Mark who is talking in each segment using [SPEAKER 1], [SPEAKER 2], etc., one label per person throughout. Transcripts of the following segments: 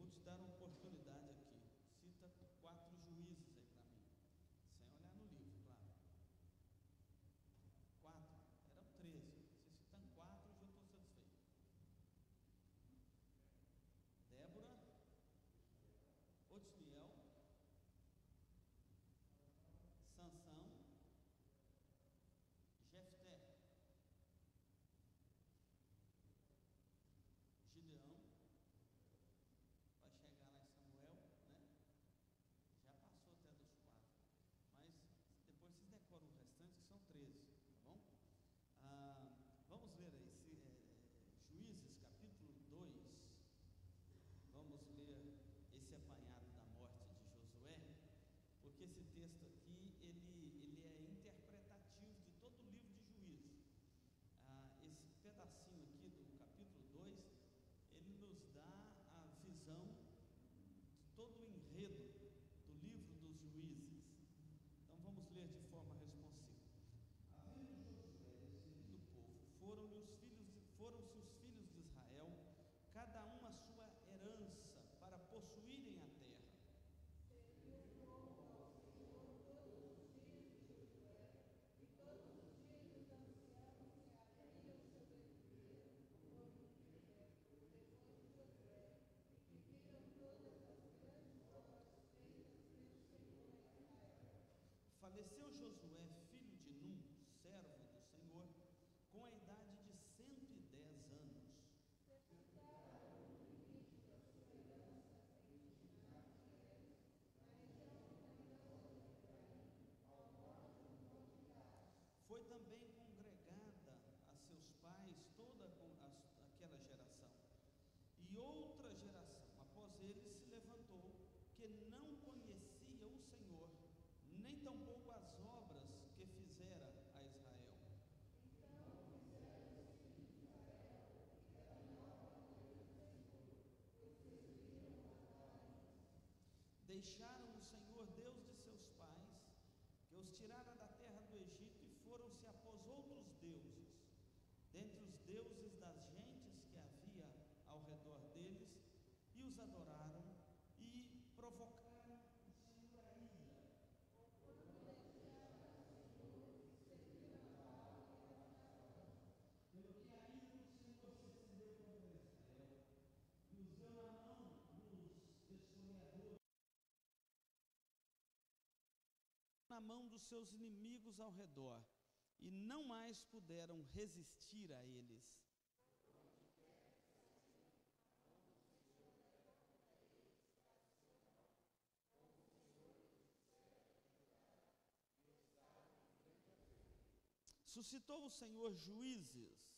[SPEAKER 1] vou te dar uma oportunidade aqui. Cita 4 juízes aí para mim, sem olhar no livro, claro. 4, eram 13. Se citam 4, eu já estou satisfeito. Débora, Otniel, Sansão, Jefté, Gideão. Vai chegar lá em Samuel, né? Já passou até dos 4, mas depois vocês decoram o restante, que são 13, tá bom? Vamos ler aí, Juízes capítulo 2. Vamos ler esse apanhado da morte de Josué, porque esse texto aqui, ele é interpretativo de todo o livro de Juízes. Esse pedacinho aqui do capítulo 2, ele nos dá a visão de todo o enredo do livro dos Juízes. Então vamos ler de forma responsiva. Havendo Josué decidido o povo, foram-se os filhos de Israel, cada um a sua herança, para possuírem a terra. Faleceu Josué, filho de Num, servo do Senhor, com a idade de 110 anos. Foi também congregada a seus pais toda aquela geração. E outra geração após ele se levantou, que não conhecia o Senhor, nem tampouco as obras que fizera a Israel. Deixaram o Senhor Deus de seus pais, que os tirara da terra do Egito, e foram-se após outros deuses, dentre os deuses das gentes que havia ao redor deles, e os adoraram, e provocaram o Senhor a ira. Pelo que a ira do Senhor se acendeu contra Israel, e os deu na mão dos espoliadores, na mão dos seus inimigos ao redor, e não mais puderam resistir a eles. Suscitou o Senhor juízes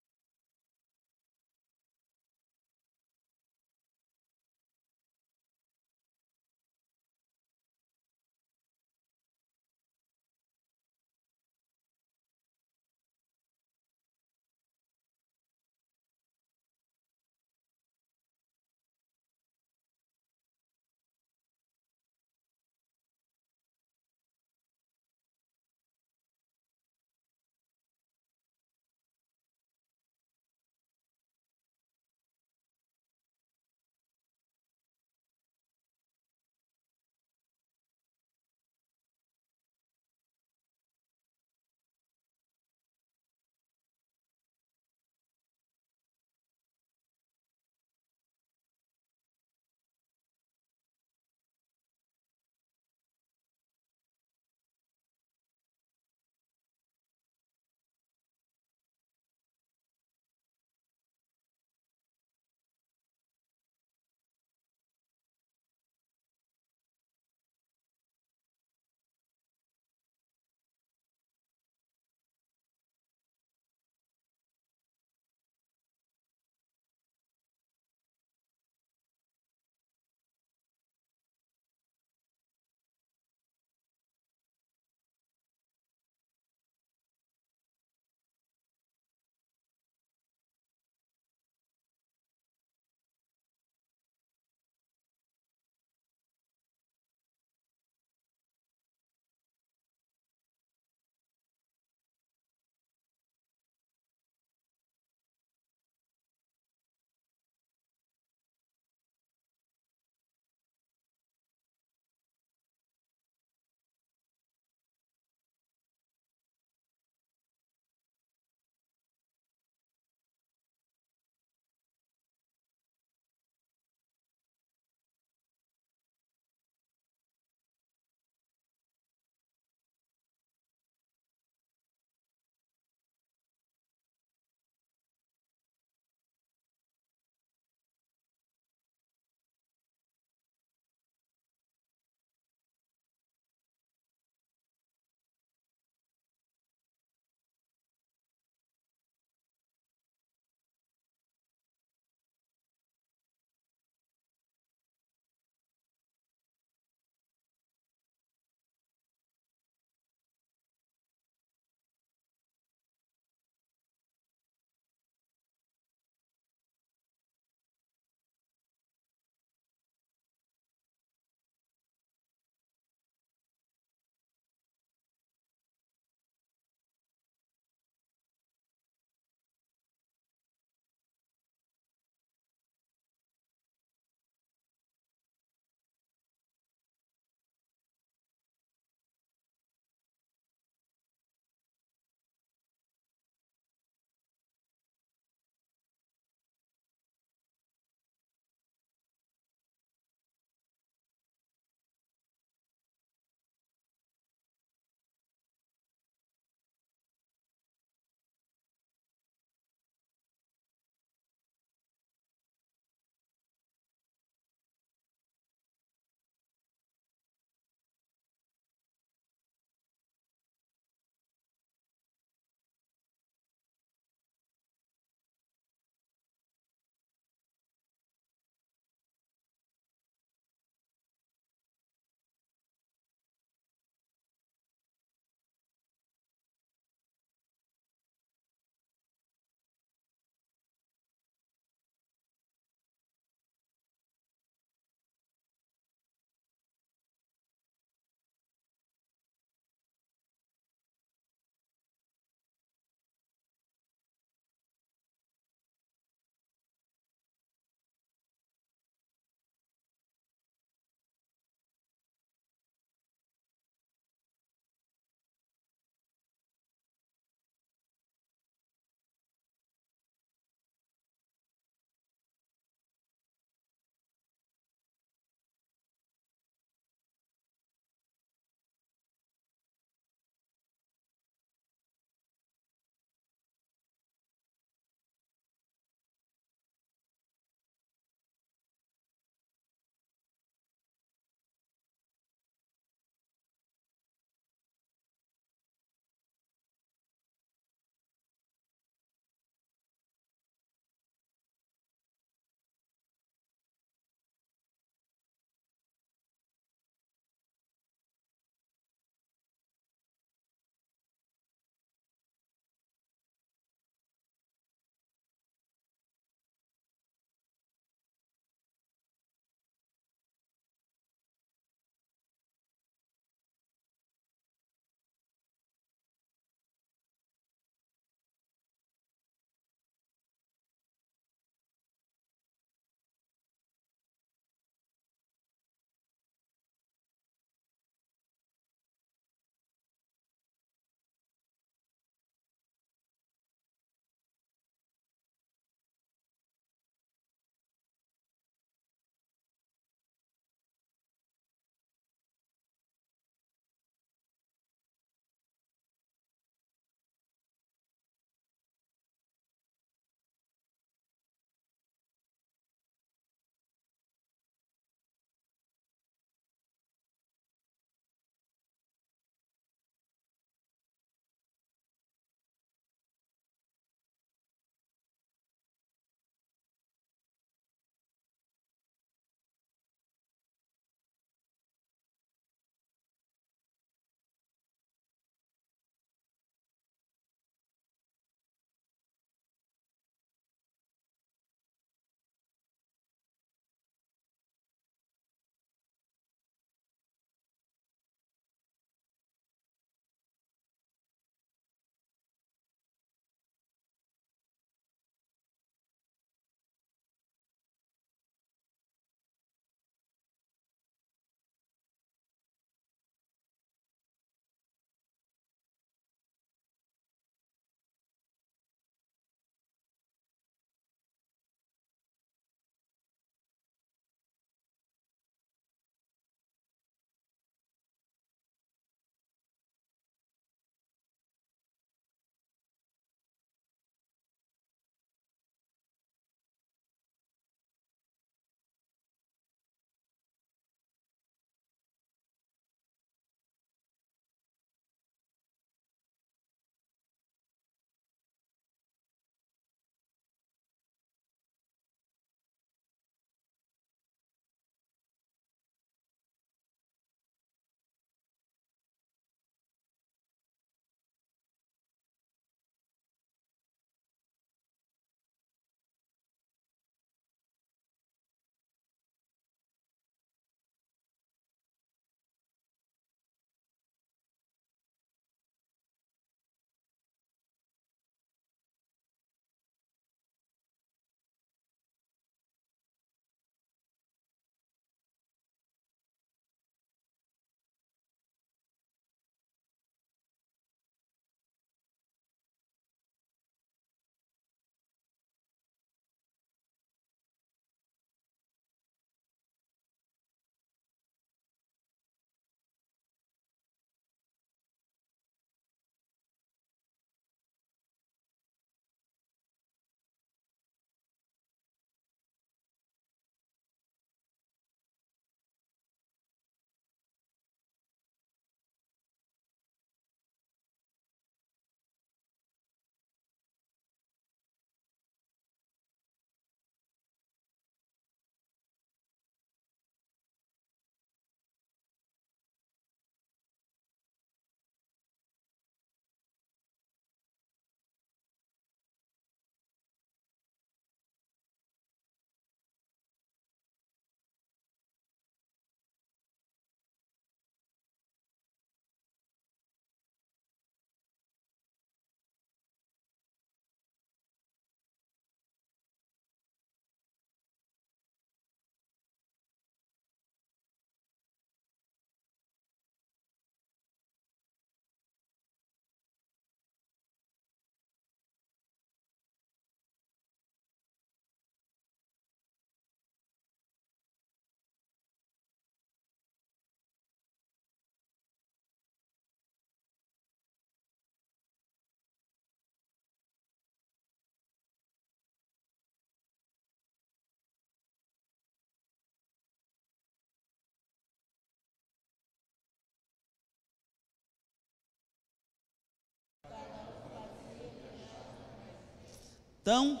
[SPEAKER 1] Então,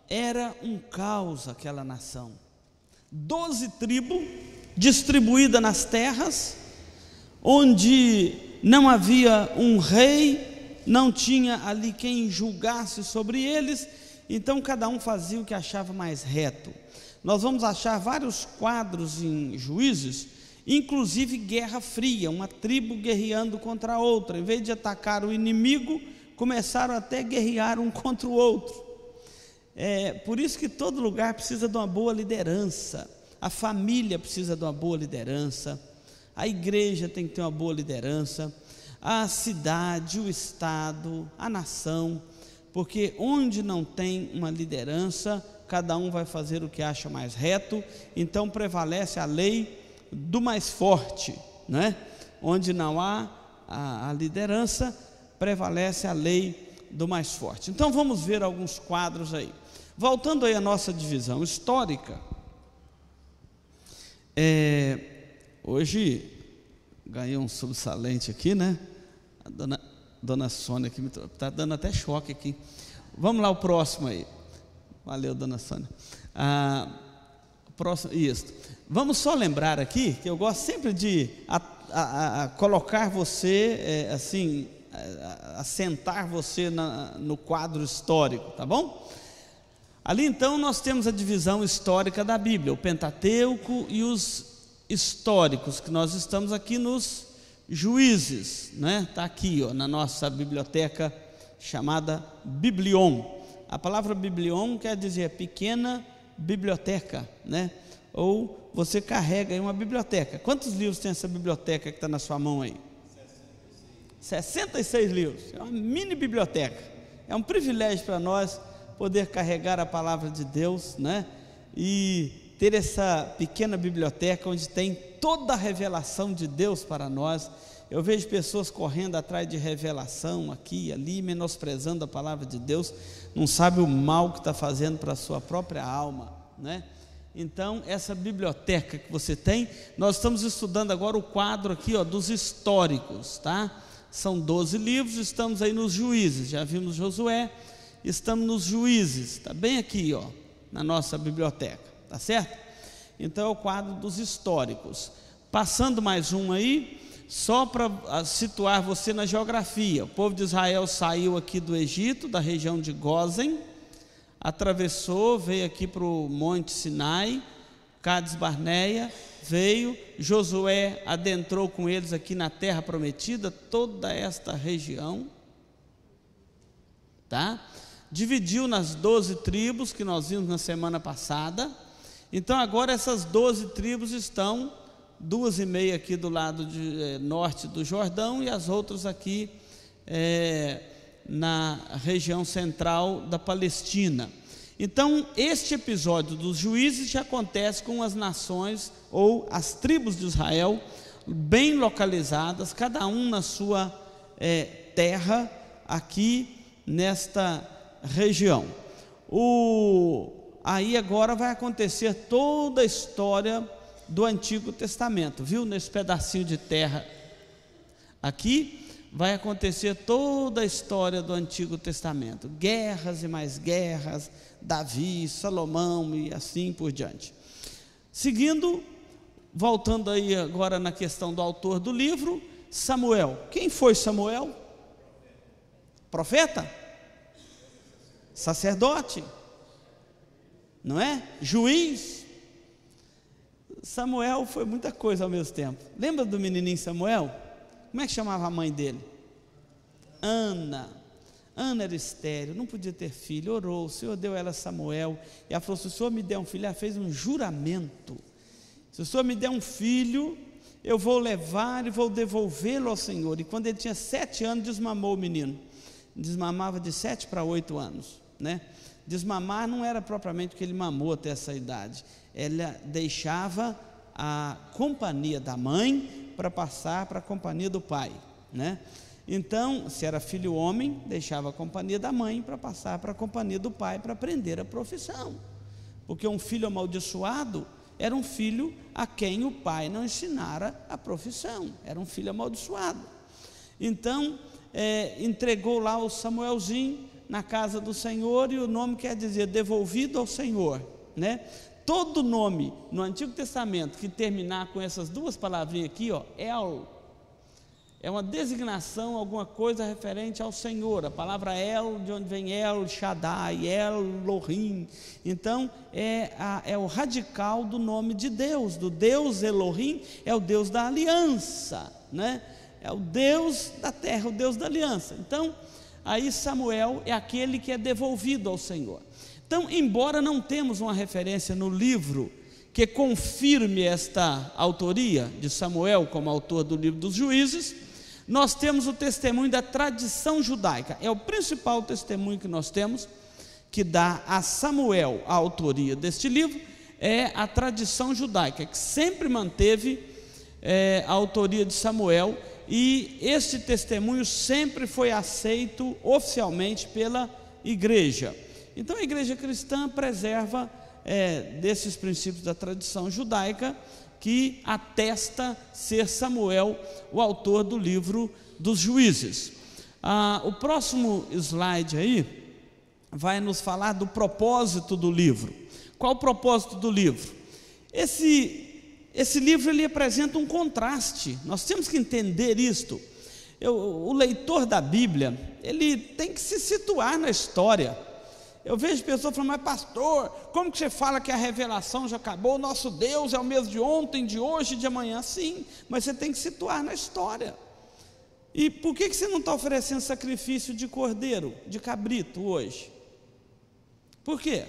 [SPEAKER 1] era um caos aquela nação. 12 tribos distribuídas nas terras, onde não havia um rei, não tinha ali quem julgasse sobre eles, então cada um fazia o que achava mais reto. Nós vamos achar vários quadros em Juízes, inclusive guerra fria, uma tribo guerreando contra a outra. Em vez de atacar o inimigo, começaram até a guerrear um contra o outro. Por isso que todo lugar precisa de uma boa liderança. A família precisa de uma boa liderança, a igreja tem que ter uma boa liderança, a cidade, o estado, a nação, porque onde não tem uma liderança, cada um vai fazer o que acha mais reto, então prevalece a lei do mais forte, né? Onde não há a liderança, prevalece a lei do mais forte. Então vamos ver alguns quadros aí. Voltando aí à nossa divisão histórica, hoje ganhei um sobressalente aqui, né? A dona Sônia aqui está dando até choque aqui. Vamos lá, o próximo aí. Valeu, dona Sônia. Próximo, isso. Vamos só lembrar aqui, que eu gosto sempre de colocar você, assentar você no quadro histórico, tá bom? Ali então nós temos a divisão histórica da Bíblia, o Pentateuco e os históricos, que nós estamos aqui nos Juízes, né? Está aqui, ó, na nossa biblioteca chamada Biblion. A palavra Biblion quer dizer pequena biblioteca, né? Ou você carrega aí uma biblioteca. Quantos livros tem essa biblioteca que está na sua mão aí? 66 livros, é uma mini biblioteca. É um privilégio para nós poder carregar a palavra de Deus, né? E ter essa pequena biblioteca onde tem toda a revelação de Deus para nós. Eu vejo pessoas correndo atrás de revelação aqui e ali, menosprezando a palavra de Deus, não sabe o mal que está fazendo para a sua própria alma, né? Então, essa biblioteca que você tem, nós estamos estudando agora o quadro aqui, ó, dos históricos, tá? São 12 livros, estamos aí nos Juízes, já vimos Josué, estamos nos Juízes, está bem aqui, ó, na nossa biblioteca, tá certo? Então é o quadro dos históricos. Passando mais um aí, só para situar você na geografia. O povo de Israel saiu aqui do Egito, da região de Gósen, atravessou, veio aqui para o Monte Sinai, Cades Barneia, veio, Josué adentrou com eles aqui na terra prometida, toda esta região, tá? Dividiu nas 12 tribos que nós vimos na semana passada. Então agora essas 12 tribos estão, 2,5 aqui do lado norte do Jordão e as outras aqui na região central da Palestina. Então este episódio dos Juízes já acontece com as nações ou as tribos de Israel bem localizadas, cada um na sua terra aqui nesta região. Aí agora vai acontecer toda a história do Antigo Testamento, viu? Nesse pedacinho de terra aqui vai acontecer toda a história do Antigo Testamento, guerras e mais guerras, Davi, Salomão e assim por diante. Seguindo, voltando aí agora na questão do autor do livro, Samuel. Quem foi Samuel? Profeta? Sacerdote? Não é? Juiz? Samuel foi muita coisa ao mesmo tempo. Lembra do menininho Samuel? Como é que chamava a mãe dele? Ana. Ana era estéril, não podia ter filho, orou, o Senhor deu ela Samuel, e ela falou, se o Senhor me der um filho, ela fez um juramento, se o Senhor me der um filho, eu vou levar e vou devolvê-lo ao Senhor. E quando ele tinha 7 anos, desmamou o menino, desmamava de 7 para 8 anos, né? Desmamar não era propriamente que ele mamou até essa idade, ela deixava a companhia da mãe para passar para a companhia do pai, né? Então, se era filho homem, deixava a companhia da mãe para passar para a companhia do pai para aprender a profissão, porque um filho amaldiçoado era um filho a quem o pai não ensinara a profissão, era um filho amaldiçoado. Então, entregou lá o Samuelzinho na casa do Senhor, e o nome quer dizer devolvido ao Senhor, né? Todo nome no Antigo Testamento que terminar com essas duas palavrinhas aqui, ó, El, é uma designação, alguma coisa referente ao Senhor. A palavra El, de onde vem El Shaddai, El Elohim. Então é o radical do nome de Deus, do Deus Elohim. É o Deus da aliança, né? É o Deus da terra, o Deus da aliança. Então aí Samuel é aquele que é devolvido ao Senhor. Então, embora não temos uma referência no livro que confirme esta autoria de Samuel como autor do livro dos Juízes, nós temos o testemunho da tradição judaica. É o principal testemunho que nós temos, que dá a Samuel a autoria deste livro, é a tradição judaica, que sempre manteve a autoria de Samuel, e este testemunho sempre foi aceito oficialmente pela igreja. Então a igreja cristã preserva desses princípios da tradição judaica, que atesta ser Samuel o autor do livro dos Juízes. O próximo slide aí vai nos falar do propósito do livro. Qual o propósito do livro? Esse livro ele apresenta um contraste. Nós temos que entender isto. O leitor da Bíblia, ele tem que se situar na história. Eu vejo pessoas falando: mas pastor, como que você fala que a revelação já acabou? O nosso Deus é o mesmo de ontem, de hoje e de amanhã. Sim, mas você tem que se situar na história. E por que você não está oferecendo sacrifício de cordeiro, de cabrito hoje? Por quê?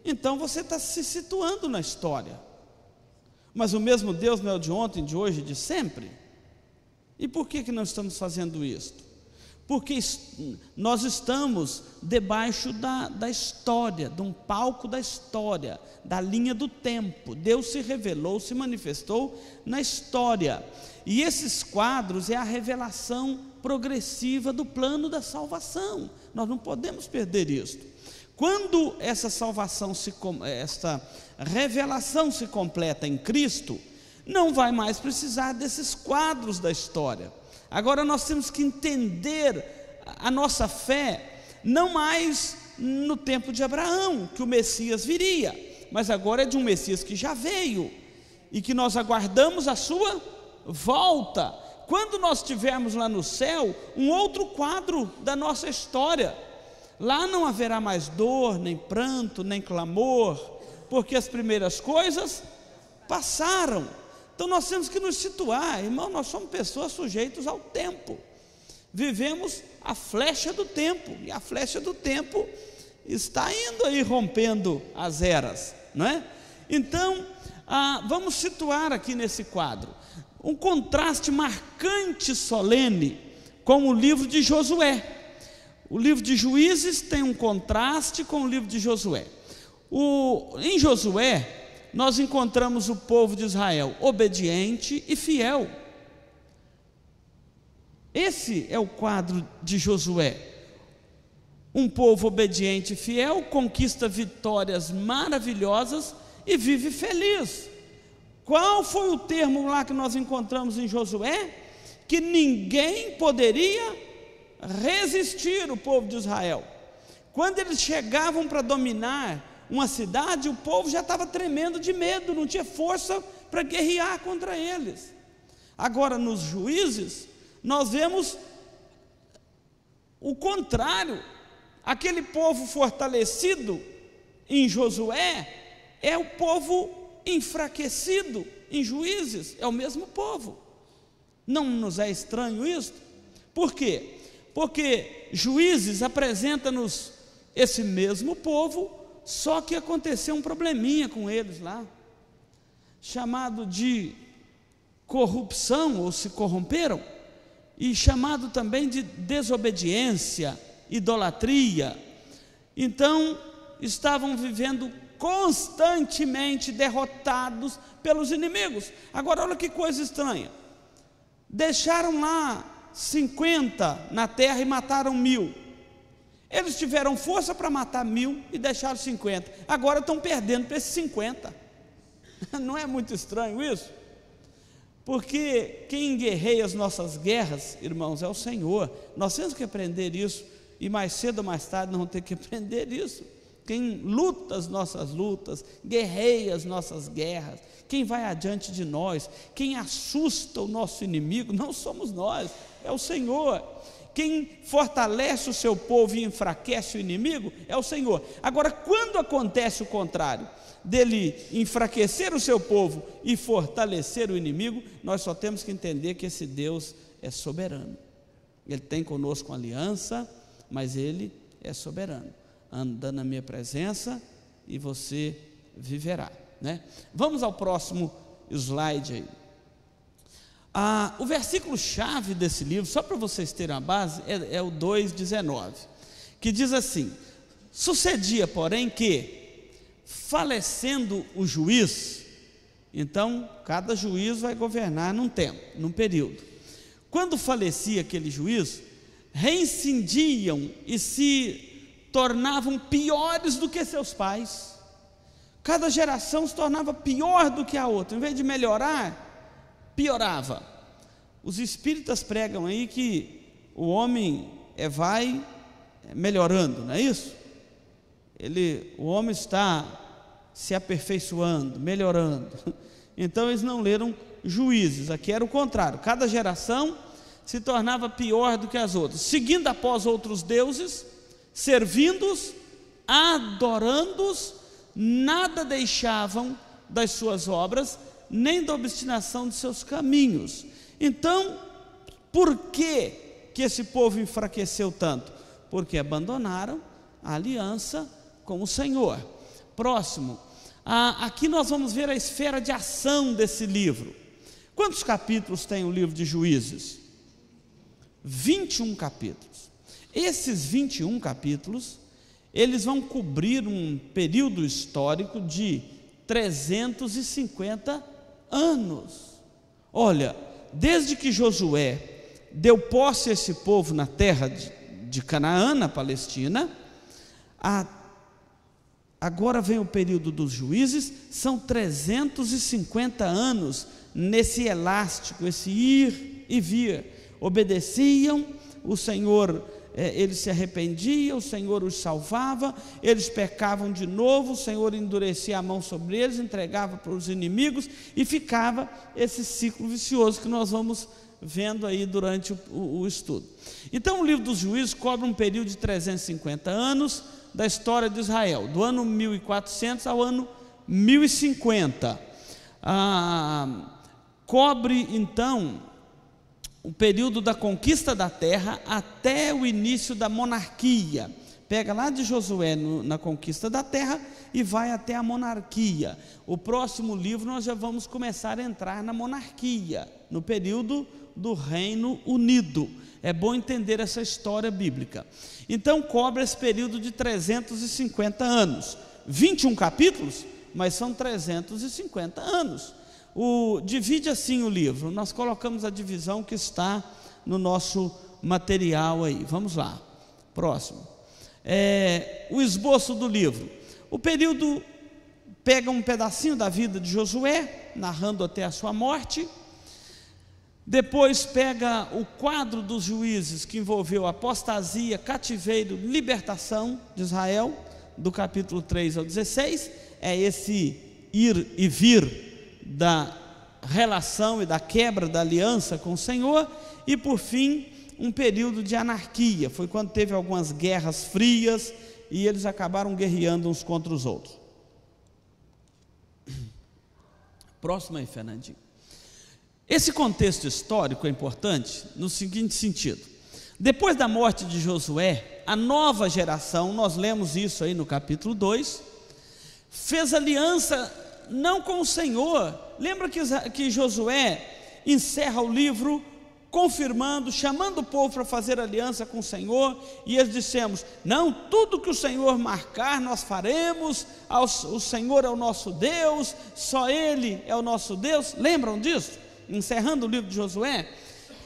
[SPEAKER 1] Então você está se situando na história. Mas o mesmo Deus não é o de ontem, de hoje e de sempre? E por que não estamos fazendo isso? Porque nós estamos debaixo da história, de um palco da história, da linha do tempo. Deus se revelou, se manifestou na história, e esses quadros é a revelação progressiva do plano da salvação. Nós não podemos perder isso. Quando essa salvação, essa revelação se completa em Cristo, não vai mais precisar desses quadros da história. Agora nós temos que entender a nossa fé, não mais no tempo de Abraão, que o Messias viria, mas agora é de um Messias que já veio, e que nós aguardamos a sua volta. Quando nós estivermos lá no céu, um outro quadro da nossa história. Lá não haverá mais dor, nem pranto, nem clamor, porque as primeiras coisas passaram. Então nós temos que nos situar, irmão. Nós somos pessoas sujeitas ao tempo, vivemos a flecha do tempo, e a flecha do tempo está indo aí, rompendo as eras, não é? Então vamos situar aqui nesse quadro um contraste marcante, solene, com o livro de Josué. O livro de Juízes tem um contraste com o livro de Josué. Em Josué nós encontramos o povo de Israel obediente e fiel. Esse é o quadro de Josué. Um povo obediente e fiel conquista vitórias maravilhosas e vive feliz. Qual foi o termo lá que nós encontramos em Josué? Que ninguém poderia resistir o povo de Israel. Quando eles chegavam para dominar uma cidade, o povo já estava tremendo de medo, não tinha força para guerrear contra eles. Agora nos Juízes nós vemos o contrário. Aquele povo fortalecido em Josué é o povo enfraquecido em Juízes, é o mesmo povo. Não nos é estranho isso? Por quê? Porque Juízes apresenta-nos esse mesmo povo, só que aconteceu um probleminha com eles lá, chamado de corrupção, ou se corromperam, e chamado também de desobediência, idolatria. Então estavam vivendo constantemente derrotados pelos inimigos. Agora olha que coisa estranha, deixaram lá 50 na terra e mataram 1000. Eles tiveram força para matar 1000 e deixaram 50. Agora estão perdendo para esses 50. Não é muito estranho isso? porque quem guerreia as nossas guerras, irmãos, é o Senhor. Nós temos que aprender isso, e mais cedo ou mais tarde nós vamos ter que aprender isso. Quem luta as nossas lutas, guerreia as nossas guerras, quem vai adiante de nós, quem assusta o nosso inimigo, não somos nós, é o Senhor. Quem fortalece o seu povo e enfraquece o inimigo, é o Senhor. Agora, quando acontece o contrário, dele enfraquecer o seu povo e fortalecer o inimigo, nós só temos que entender que esse Deus é soberano. Ele tem conosco uma aliança, mas Ele é soberano. Anda na minha presença e você viverá, né? Vamos ao próximo slide aí. O versículo-chave desse livro, só para vocês terem uma base, é o 2,19, que diz assim: sucedia, porém, que, falecendo o juiz, então cada juiz vai governar num tempo, num período. Quando falecia aquele juiz, reincindiam e se tornavam piores do que seus pais. Cada geração se tornava pior do que a outra. Em vez de melhorar, piorava. Os espíritas pregam aí que o homem vai melhorando, não é isso? O homem está se aperfeiçoando, melhorando. Então eles não leram Juízes, aqui era o contrário. Cada geração se tornava pior do que as outras, seguindo após outros deuses, servindo-os, adorando-os, nada deixavam das suas obras, nem da obstinação de seus caminhos. Então, por que esse povo enfraqueceu tanto? Porque abandonaram a aliança com o Senhor. Próximo, aqui nós vamos ver a esfera de ação desse livro. Quantos capítulos tem o livro de Juízes? 21 capítulos. Esses 21 capítulos, eles vão cobrir um período histórico de 350 anos. Olha, desde que Josué deu posse a esse povo na terra de Canaã, na Palestina, agora vem o período dos juízes, são 350 anos nesse elástico, esse ir e vir. Obedeciam, o Senhor, eles se arrependiam, o Senhor os salvava, eles pecavam de novo, o Senhor endurecia a mão sobre eles, entregava para os inimigos, e ficava esse ciclo vicioso que nós vamos vendo aí durante o estudo. Então o livro dos Juízes cobre um período de 350 anos da história de Israel, do ano 1400 ao ano 1050. Cobre então o período da conquista da terra até o início da monarquia. Pega lá de Josué na conquista da terra e vai até a monarquia. O próximo livro nós já vamos começar a entrar na monarquia, no período do Reino Unido. É bom entender essa história bíblica. Então cobre esse período de 350 anos, 21 capítulos, mas são 350 anos. Divide assim o livro, nós colocamos a divisão que está no nosso material aí. Vamos lá, próximo. O esboço do livro. O período pega um pedacinho da vida de Josué, narrando até a sua morte. Depois pega o quadro dos juízes, que envolveu apostasia, cativeiro, libertação de Israel, do capítulo 3 ao 16. É esse ir e vir da relação e da quebra da aliança com o Senhor. E por fim, um período de anarquia, foi quando teve algumas guerras frias e eles acabaram guerreando uns contra os outros. Próximo aí, Fernandinho. Esse contexto histórico é importante no seguinte sentido: depois da morte de Josué, a nova geração, nós lemos isso aí no capítulo 2, fez aliança não com o Senhor. Lembra que Josué encerra o livro confirmando, chamando o povo para fazer aliança com o Senhor, e eles dissemos: não, tudo que o Senhor marcar nós faremos, o Senhor é o nosso Deus, só Ele é o nosso Deus. Lembram disso? Encerrando o livro de Josué,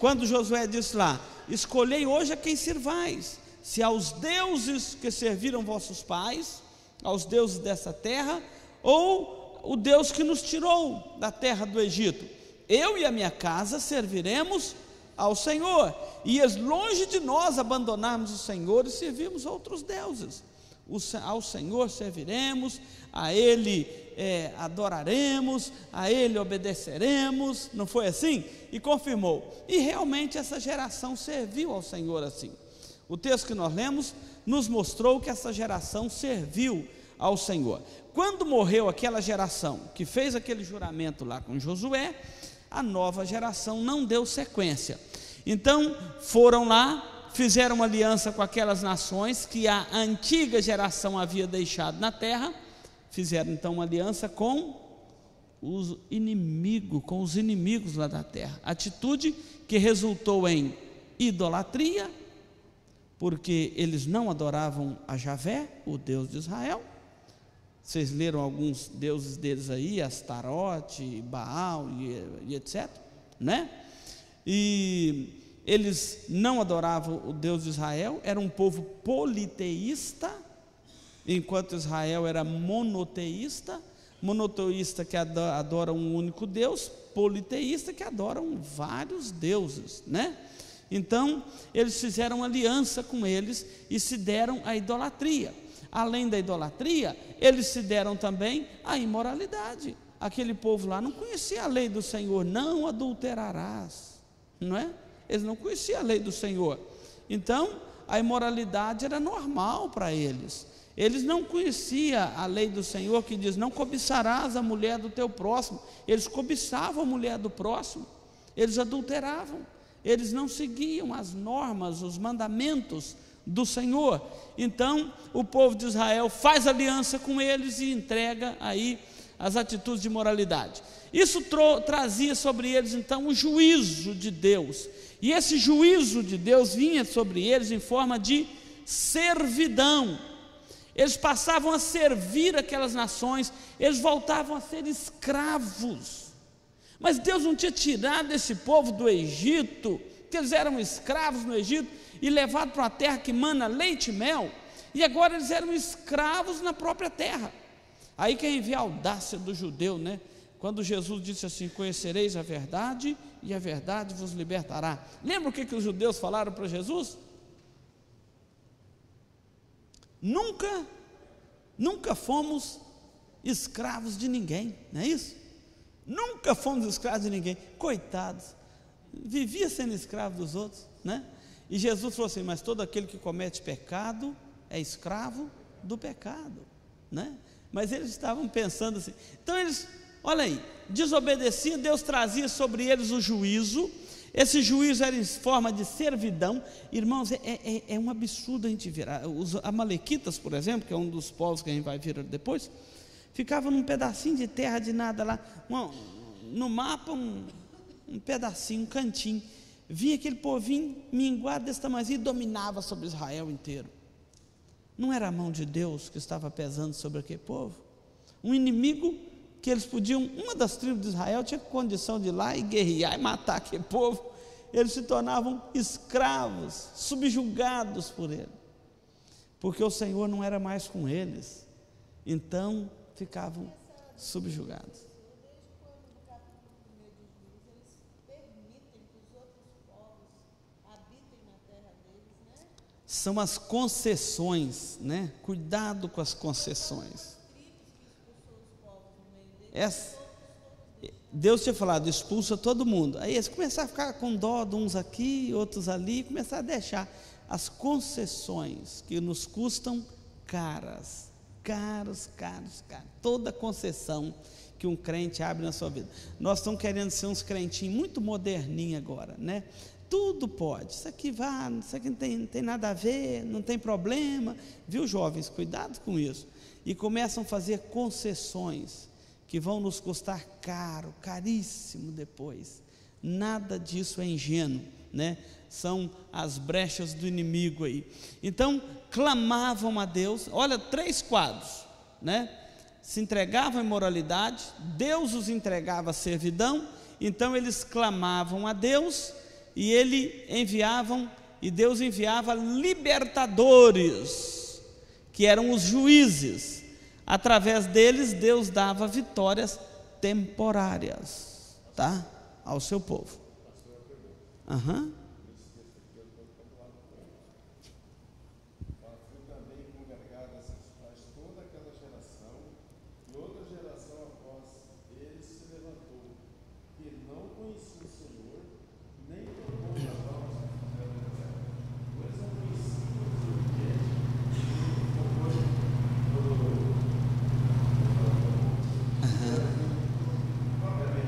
[SPEAKER 1] quando Josué disse lá: escolhei hoje a quem servais, se aos deuses que serviram vossos pais, aos deuses dessa terra, ou o Deus que nos tirou da terra do Egito. eu e a minha casa serviremos ao Senhor. Ias longe de nós abandonarmos o Senhor e servirmos outros deuses. Ao Senhor serviremos, a Ele adoraremos, a Ele obedeceremos. Não foi assim? E confirmou. E realmente essa geração serviu ao Senhor assim. O texto que nós lemos nos mostrou que essa geração serviu ao Senhor. Quando morreu aquela geração que fez aquele juramento lá com Josué, a nova geração não deu sequência. Então foram lá, fizeram uma aliança com aquelas nações que a antiga geração havia deixado na terra. Fizeram então uma aliança com os inimigos lá da terra. Atitude que resultou em idolatria, porque eles não adoravam a Javé, o Deus de Israel. Vocês leram alguns deuses deles aí, Astarote, Baal e etc, né? E eles não adoravam o Deus de Israel, era um povo politeísta, enquanto Israel era monoteísta que adora um único Deus, politeísta que adoram vários deuses, né? Então eles fizeram aliança com eles e se deram à idolatria. Além da idolatria, eles se deram também à imoralidade. Aquele povo lá não conhecia a lei do Senhor, não adulterarás, não é? Eles não conheciam a lei do Senhor. Então a imoralidade era normal para eles. Eles não conheciam a lei do Senhor, que diz: não cobiçarás a mulher do teu próximo. Eles cobiçavam a mulher do próximo, eles adulteravam, eles não seguiam as normas, os mandamentos do Senhor. Então o povo de Israel faz aliança com eles e entrega aí as atitudes de moralidade. Isso trazia sobre eles então o juízo de Deus, e esse juízo de Deus vinha sobre eles em forma de servidão. Eles passavam a servir aquelas nações, eles voltavam a ser escravos. Mas Deus não tinha tirado esse povo do Egito, que eles eram escravos no Egito e levados para uma terra que mana leite e mel, e agora eles eram escravos na própria terra. Aí que vê a audácia do judeu, né? Quando Jesus disse assim: conhecereis a verdade e a verdade vos libertará. Lembra o que os judeus falaram para Jesus? Nunca fomos escravos de ninguém, não é isso? Nunca fomos escravos de ninguém, coitados, vivia sendo escravo dos outros, né? E Jesus falou assim: mas todo aquele que comete pecado é escravo do pecado, né? Mas eles estavam pensando assim. Então eles, olha aí, desobedeciam, Deus trazia sobre eles o juízo. Esse juízo era em forma de servidão. Irmãos, é um absurdo a gente ver. Os amalequitas, por exemplo, que é um dos povos que a gente vai ver depois, ficavam num pedacinho de terra de nada lá, no mapa um pedacinho, um cantinho. Vinha aquele povinho minguado desse tamanho e dominava sobre Israel inteiro. Não era a mão de Deus que estava pesando sobre aquele povo? Um inimigo que eles podiam, uma das tribos de Israel tinha condição de ir lá e guerrear e matar aquele povo. Eles se tornavam escravos, subjugados por ele, porque o Senhor não era mais com eles, então ficavam subjugados. São as concessões, né? Cuidado com as concessões. Deus tinha falado: expulsa todo mundo. Aí eles começaram a ficar com dó de uns aqui, outros ali, começaram a deixar as concessões que nos custam caras. Toda concessão que um crente abre na sua vida. Nós estamos querendo ser uns crentinhos muito moderninhos agora, né? Tudo pode, isso aqui não tem nada a ver, não tem problema, viu, jovens? Cuidado com isso. E começam a fazer concessões que vão nos custar caro, caríssimo depois. Nada disso é ingênuo, né? São as brechas do inimigo aí. Então clamavam a Deus. Olha, 3 quadros, né? Se entregavam à imoralidade, Deus os entregava à servidão. Então eles clamavam a Deus e Deus enviava libertadores, que eram os juízes. Através deles Deus dava vitórias temporárias, tá? ao seu povo. Aham.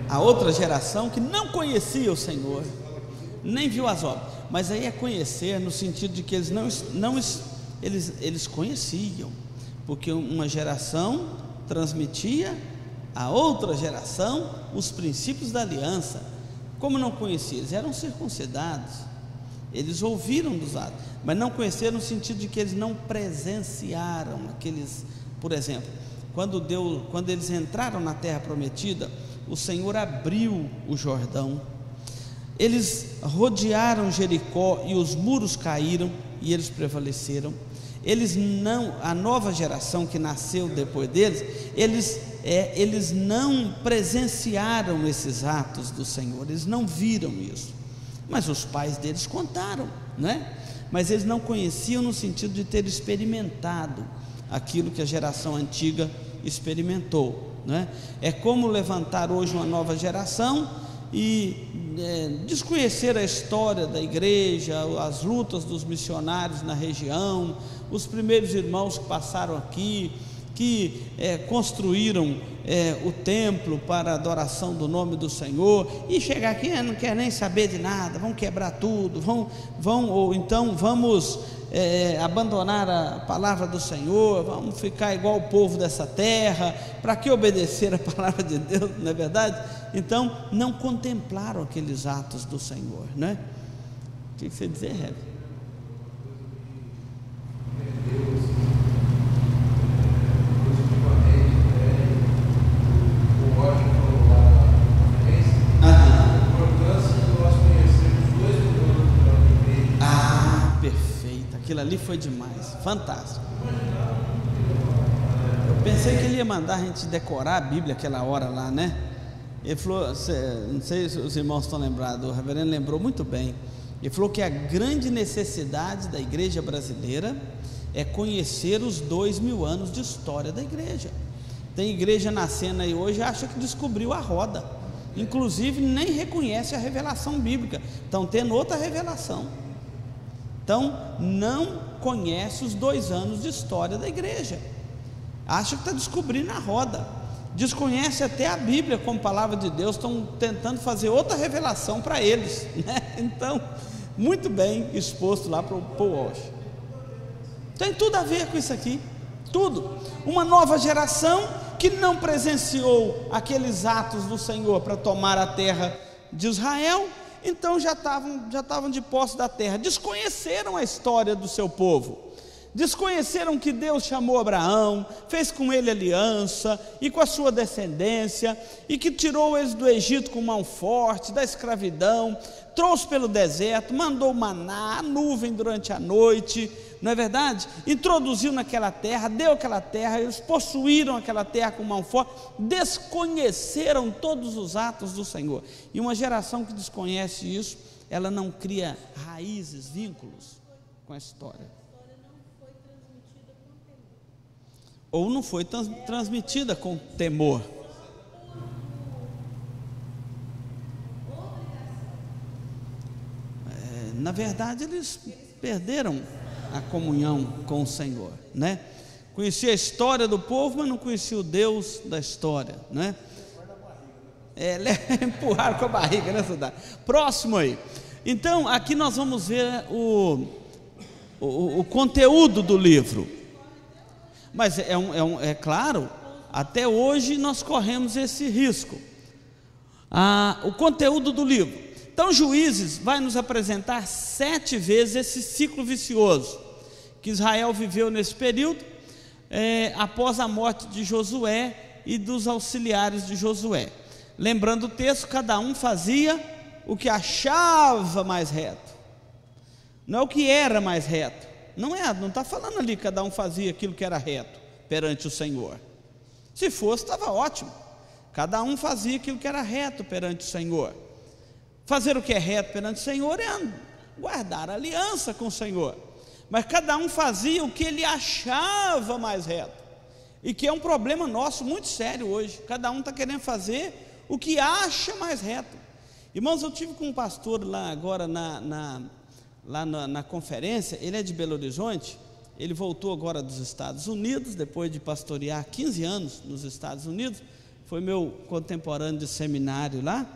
[SPEAKER 1] A outra geração que não conhecia o Senhor, nem viu as obras. Mas aí é conhecer no sentido de que eles conheciam, porque uma geração transmitia a outra geração os princípios da aliança. Como não conheciam? Eles eram circuncidados, eles ouviram dos atos, mas não conheceram no sentido de que eles não presenciaram aqueles. Por exemplo, quando eles entraram na terra prometida, o Senhor abriu o Jordão, eles rodearam Jericó e os muros caíram e eles prevaleceram. A nova geração que nasceu depois deles, eles não presenciaram esses atos do Senhor, eles não viram isso, mas os pais deles contaram, né? Mas eles não conheciam no sentido de ter experimentado aquilo que a geração antiga experimentou, né? É como levantar hoje uma nova geração e desconhecer a história da igreja, as lutas dos missionários na região, os primeiros irmãos que passaram aqui, que construíram o templo para a adoração do nome do Senhor, e chegar aqui não quer nem saber de nada, vão quebrar tudo, ou então vamos abandonar a palavra do Senhor, vamos ficar igual o povo dessa terra, para que obedecer a palavra de Deus, não é verdade? Então não contemplaram aqueles atos do Senhor, né? O que você dizer, Hebe? Aquilo ali foi demais, fantástico. Eu pensei que ele ia mandar a gente decorar a Bíblia aquela hora lá, né? Ele falou, não sei se os irmãos estão lembrados, o reverendo lembrou muito bem. Ele falou que a grande necessidade da igreja brasileira é conhecer os 2000 anos de história da igreja. Tem igreja nascendo aí hoje, acha que descobriu a roda, inclusive nem reconhece a revelação bíblica, estão tendo outra revelação. Então não conhece os 2 anos de história da igreja, acha que está descobrindo a roda, desconhece até a Bíblia como palavra de Deus, estão tentando fazer outra revelação para eles, né? Então, muito bem exposto lá para o Paul Walsh. Tem tudo a ver com isso aqui, tudo. Uma nova geração que não presenciou aqueles atos do Senhor para tomar a terra de Israel, então já estavam de posse da terra, desconheceram a história do seu povo, desconheceram que Deus chamou Abraão, fez com ele aliança, e com a sua descendência, e que tirou eles do Egito com mão forte, da escravidão, trouxe pelo deserto, mandou maná, a nuvem durante a noite, não é verdade? Introduziu naquela terra, deu aquela terra, eles possuíram aquela terra com mão forte, desconheceram todos os atos do Senhor. E uma geração que desconhece isso, ela não cria raízes, vínculos com a história. Ou não foi transmitida com temor. Na verdade, eles perderam a comunhão com o Senhor, né? Conhecia a história do povo, mas não conhecia o Deus da história, né? Empurraram com a barriga, né, Cidade? Próximo aí. Então, aqui nós vamos ver o conteúdo do livro. Mas é claro, até hoje nós corremos esse risco. O conteúdo do livro. Então Juízes vai nos apresentar 7 vezes esse ciclo vicioso que Israel viveu nesse período, após a morte de Josué e dos auxiliares de Josué. Lembrando o texto, cada um fazia o que achava mais reto, não é o que era mais reto. Não está falando ali que cada um fazia aquilo que era reto perante o Senhor. Se fosse, estava ótimo. Cada um fazia aquilo que era reto perante o Senhor. Fazer o que é reto perante o Senhor é guardar a aliança com o Senhor. Mas cada um fazia o que ele achava mais reto, e que é um problema nosso muito sério hoje. Cada um está querendo fazer o que acha mais reto. Irmãos, eu tive com um pastor lá agora na conferência. Ele é de Belo Horizonte. Ele voltou agora dos Estados Unidos, depois de pastorear 15 anos nos Estados Unidos. Foi meu contemporâneo de seminário lá,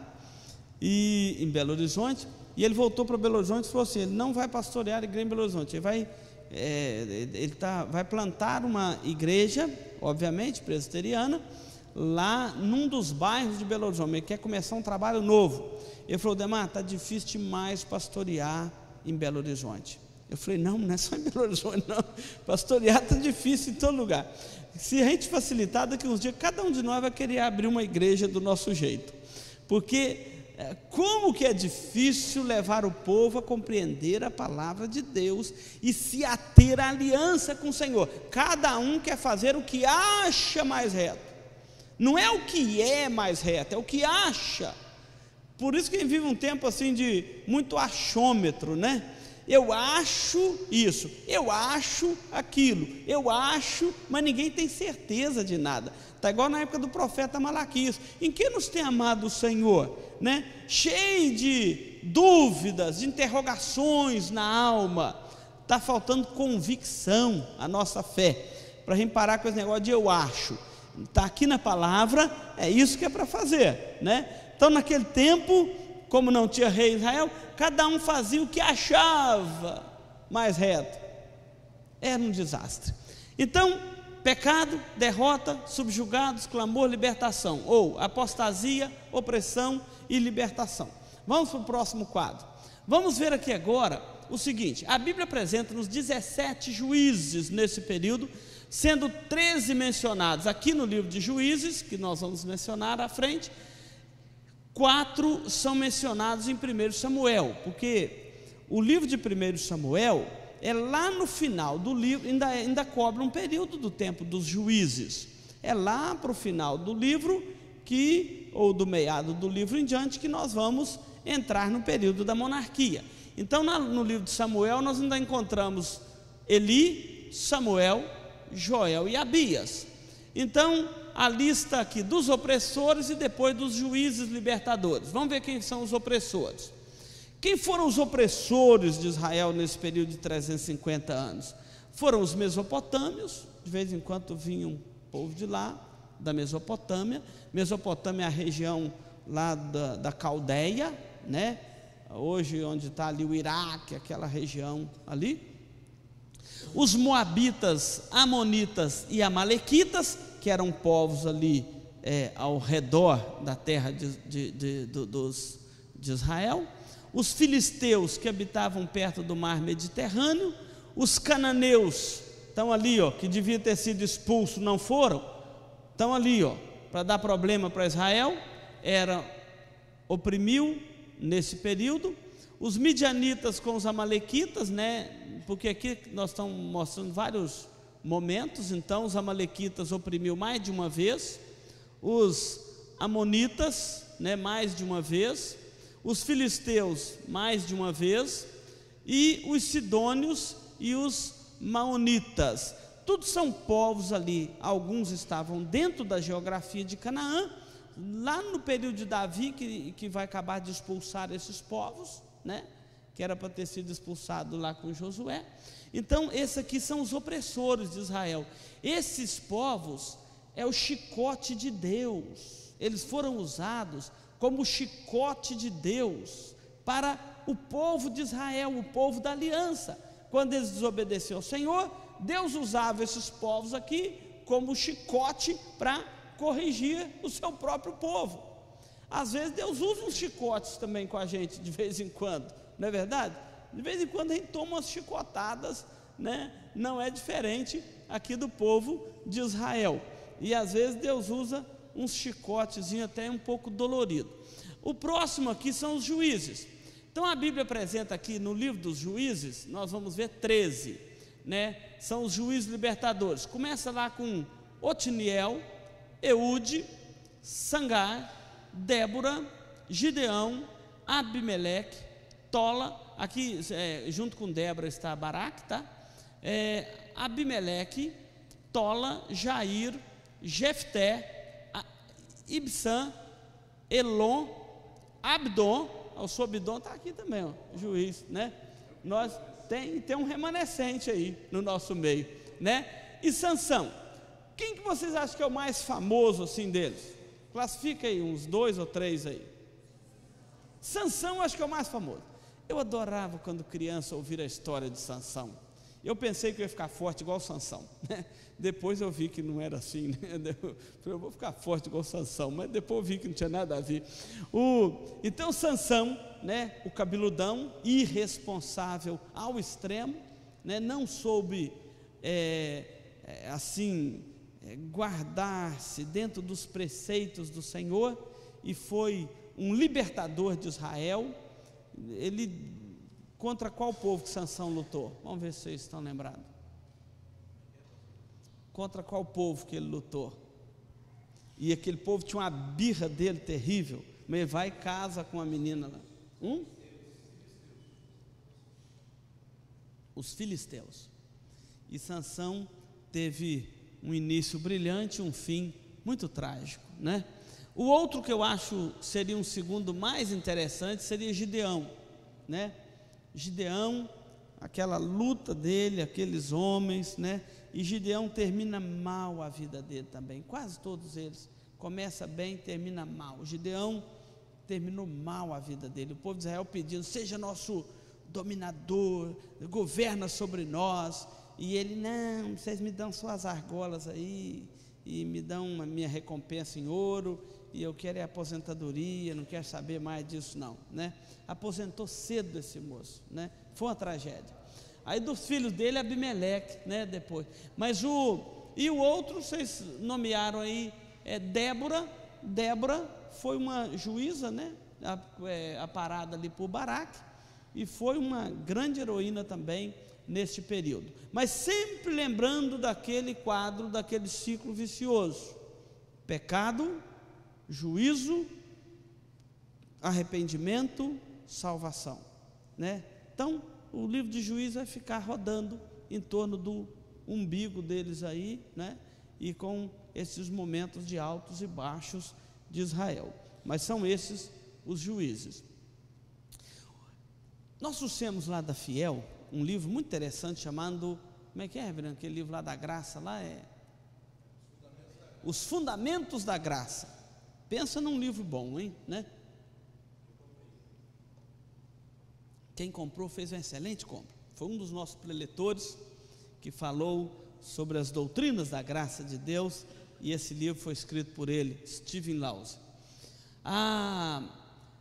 [SPEAKER 1] e em Belo Horizonte. E ele voltou para Belo Horizonte e falou assim: ele não vai pastorear a igreja em Belo Horizonte, ele vai plantar uma igreja, obviamente presbiteriana, lá num dos bairros de Belo Horizonte. Ele quer começar um trabalho novo. Ele falou: Demar, está difícil demais pastorear em Belo Horizonte. Eu falei: não é só em Belo Horizonte, não. Pastorear está difícil em todo lugar. Se a gente facilitar, daqui a uns dias, cada um de nós vai querer abrir uma igreja do nosso jeito. Porque como que é difícil levar o povo a compreender a palavra de Deus e se ater à aliança com o Senhor. Cada um quer fazer o que acha mais reto. Não é o que é mais reto, é o que acha. Por isso que vive um tempo assim de muito achômetro, né? Eu acho isso, eu acho aquilo, eu acho, mas ninguém tem certeza de nada. Está igual na época do profeta Malaquias. Em que nos tem amado o Senhor? Né? Cheio de dúvidas, de interrogações na alma. Está faltando convicção à nossa fé, para a gente parar com esse negócio de eu acho. Está aqui na palavra, é isso que é para fazer, né? Então naquele tempo, como não tinha rei Israel, cada um fazia o que achava mais reto. Era um desastre. Então, pecado, derrota, subjugados, clamor, libertação, ou apostasia, opressão e libertação. Vamos para o próximo quadro. Vamos ver aqui agora o seguinte: a Bíblia apresenta-nos 17 juízes nesse período, sendo 13 mencionados aqui no livro de Juízes, que nós vamos mencionar à frente. 4 são mencionados em 1 Samuel, porque o livro de 1 Samuel é lá no final do livro, ainda cobre um período do tempo dos juízes. É lá para o final do livro, ou do meado do livro em diante, que nós vamos entrar no período da monarquia. Então no livro de Samuel nós ainda encontramos Eli, Samuel, Joel e Abias. Então a lista aqui dos opressores e depois dos juízes libertadores. Vamos ver quem são os opressores. Quem foram os opressores de Israel nesse período de 350 anos? Foram os mesopotâmios. De vez em quando vinha um povo de lá, da Mesopotâmia. Mesopotâmia é a região lá da Caldeia, né? Hoje onde está ali o Iraque, aquela região ali. Os moabitas, amonitas e amalequitas, que eram povos ali ao redor da terra de Israel. Os filisteus, que habitavam perto do mar Mediterrâneo. Os cananeus, estão ali, que devia ter sido expulso, não foram, estão ali, para dar problema para Israel, oprimiu nesse período. Os midianitas com os amalequitas, né? Porque aqui nós estamos mostrando vários momentos. Então os amalequitas oprimiu mais de uma vez, os amonitas, né, mais de uma vez, os filisteus mais de uma vez, e os sidônios e os maonitas. Todos são povos ali. Alguns estavam dentro da geografia de Canaã, lá no período de Davi, que vai acabar de expulsar esses povos, né, que era para ter sido expulsado lá com Josué. Então esses aqui são os opressores de Israel. Esses povos é o chicote de Deus. Eles foram usados como chicote de Deus para o povo de Israel, o povo da aliança. Quando eles desobedeceram ao Senhor, Deus usava esses povos aqui como chicote para corrigir o seu próprio povo. Às vezes Deus usa uns chicotes também com a gente, de vez em quando, não é verdade? De vez em quando a gente toma umas chicotadas, né? Não é diferente aqui do povo de Israel. E às vezes Deus usa uns chicotezinhos até um pouco dolorido. O próximo aqui são os juízes. Então a Bíblia apresenta aqui no livro dos juízes, nós vamos ver 13, né? São os juízes libertadores. Começa lá com Otiniel, Eude, Sangar, Débora, Gideão, Abimeleque, Tola, aqui junto com Débora está Baraque, tá? Abimeleque, Tola, Jair, Jefté, Ibsã, Elon, Abdon, o Sobidon está aqui também, ó, juiz, né? Nós tem um remanescente aí no nosso meio, né? E Sansão, quem que vocês acham que é o mais famoso assim deles? Classifica aí uns 2 ou 3 aí. Sansão acho que é o mais famoso. Eu adorava quando criança ouvir a história de Sansão. Eu pensei que eu ia ficar forte igual Sansão, né? Depois eu vi que não era assim, né? Eu vou ficar forte igual Sansão, mas depois eu vi que não tinha nada a ver. Então Sansão, né? O cabeludão, irresponsável ao extremo, né? Não soube guardar-se dentro dos preceitos do Senhor, e foi um libertador de Israel. Ele, contra qual povo que Sansão lutou? Vamos ver se vocês estão lembrados. Contra qual povo que ele lutou? E aquele povo tinha uma birra dele terrível, mas ele vai e casa com a menina lá. Os filisteus. E Sansão teve um início brilhante, um fim muito trágico, né? O outro que eu acho seria um segundo mais interessante seria Gideão, né? Gideão, aquela luta dele, aqueles homens, né? E Gideão termina mal a vida dele também, quase todos eles, começa bem, termina mal. Gideão terminou mal a vida dele, o povo de Israel pedindo, seja nosso dominador, governa sobre nós, e ele, não, vocês me dão só as argolas aí, e me dão a minha recompensa em ouro, e eu quero aposentadoria, não quero saber mais disso não, né? Aposentou cedo esse moço, né? Foi uma tragédia. Aí dos filhos dele, Abimeleque, né? Depois, mas o outro, vocês nomearam aí, Débora foi uma juíza, né? Aparada ali por Baraque, e foi uma grande heroína também neste período, mas sempre lembrando daquele quadro, daquele ciclo vicioso: pecado, juízo, arrependimento, salvação, né? Então o livro de Juízes vai ficar rodando em torno do umbigo deles aí, né? E com esses momentos de altos e baixos de Israel, mas são esses os juízes. Nós trouxemos lá da Fiel um livro muito interessante chamado, como é que é, Reverendo? Aquele livro lá da graça, lá Os Fundamentos da Graça. Pensa num livro bom, hein, né? Quem comprou fez uma excelente compra. Foi um dos nossos preletores que falou sobre as doutrinas da graça de Deus, e esse livro foi escrito por ele, Stephen Lause.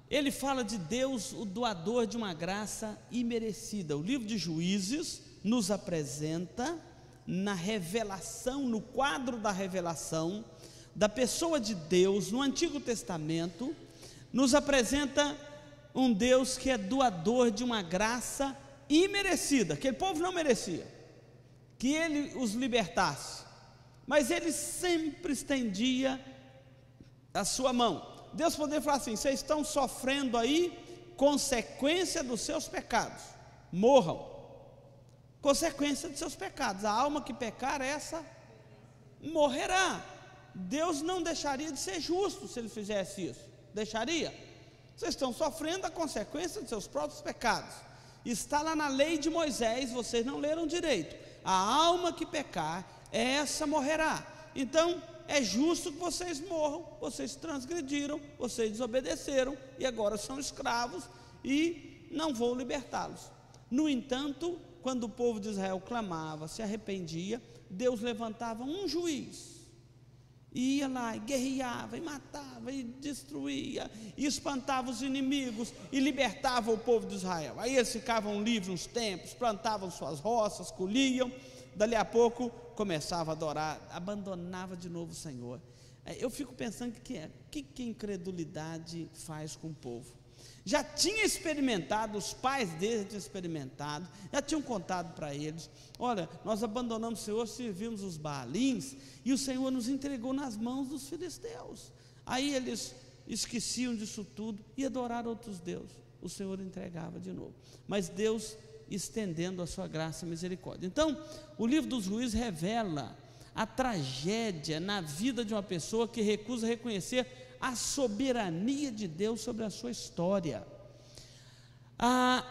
[SPEAKER 1] Ele fala de Deus, o doador de uma graça imerecida. O livro de Juízes nos apresenta na revelação, no quadro da revelação da pessoa de Deus no Antigo Testamento, nos apresenta um Deus que é doador de uma graça imerecida, que aquele povo não merecia, que ele os libertasse, mas ele sempre estendia a sua mão. Deus poderia falar assim: vocês estão sofrendo aí consequência dos seus pecados, morram, consequência dos seus pecados, a alma que pecar, essa morrerá. Deus não deixaria de ser justo se ele fizesse isso, deixaria? Vocês estão sofrendo a consequência dos seus próprios pecados, está lá na lei de Moisés, vocês não leram direito, a alma que pecar, essa morrerá. Então é justo que vocês morram, vocês transgrediram, vocês desobedeceram, e agora são escravos, e não vou libertá-los. No entanto, quando o povo de Israel clamava, se arrependia, Deus levantava um juiz, e ia lá, e guerreava, e matava, e destruía, e espantava os inimigos, e libertava o povo de Israel. Aí eles ficavam livres nos templos, plantavam suas roças, colhiam, dali a pouco começava a adorar, abandonava de novo o Senhor. Eu fico pensando que a incredulidade faz com o povo. Já tinha experimentado, os pais deles tinham experimentado, já tinham contado para eles: olha, nós abandonamos o Senhor, servimos os Baalins, e o Senhor nos entregou nas mãos dos filisteus. Aí eles esqueciam disso tudo e adoraram outros deuses. O Senhor entregava de novo, mas Deus estendendo a sua graça e misericórdia. Então, o livro dos Juízes revela a tragédia na vida de uma pessoa que recusa reconhecer a soberania de Deus sobre a sua história.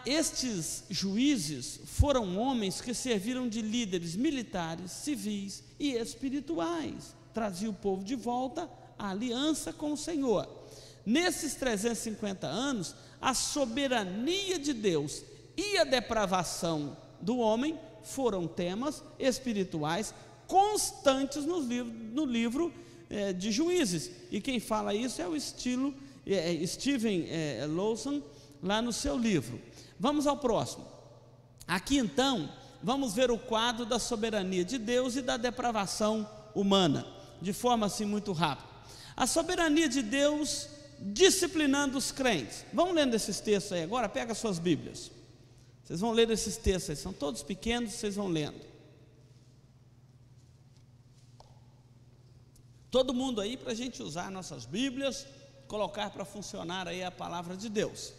[SPEAKER 1] Estes juízes foram homens que serviram de líderes militares, civis e espirituais, traziam o povo de volta à aliança com o Senhor. Nesses 350 anos, a soberania de Deus e a depravação do homem foram temas espirituais constantes no livro de Juízes, e quem fala isso é o Steven Lawson, lá no seu livro. Vamos ao próximo. Aqui então, vamos ver o quadro da soberania de Deus e da depravação humana, de forma assim muito rápida. A soberania de Deus disciplinando os crentes. Vamos lendo esses textos aí agora, pega suas Bíblias. Vocês vão ler esses textos aí, são todos pequenos, vocês vão lendo. Todo mundo aí, para a gente usar nossas Bíblias, colocar para funcionar aí a palavra de Deus.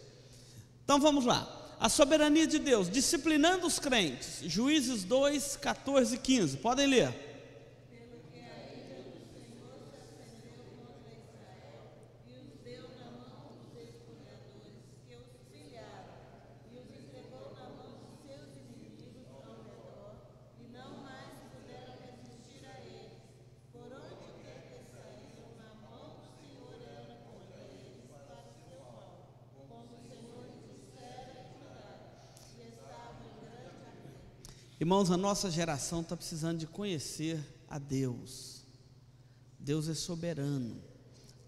[SPEAKER 1] Então vamos lá, a soberania de Deus, disciplinando os crentes, Juízes 2, 14 e 15, podem ler.
[SPEAKER 2] Pelo que a ira do Senhor se acendeu contra Israel, e os deu na mão dos espoliadores, que os pilharam, e os entregou na mão de seus inimigos ao redor, e não mais puderam resistir a eles. Por onde quer que saíram, na mão do Senhor era com eles para o seu mal, como o Senhor
[SPEAKER 1] Irmãos, a nossa geração está precisando de conhecer a Deus. Deus é soberano.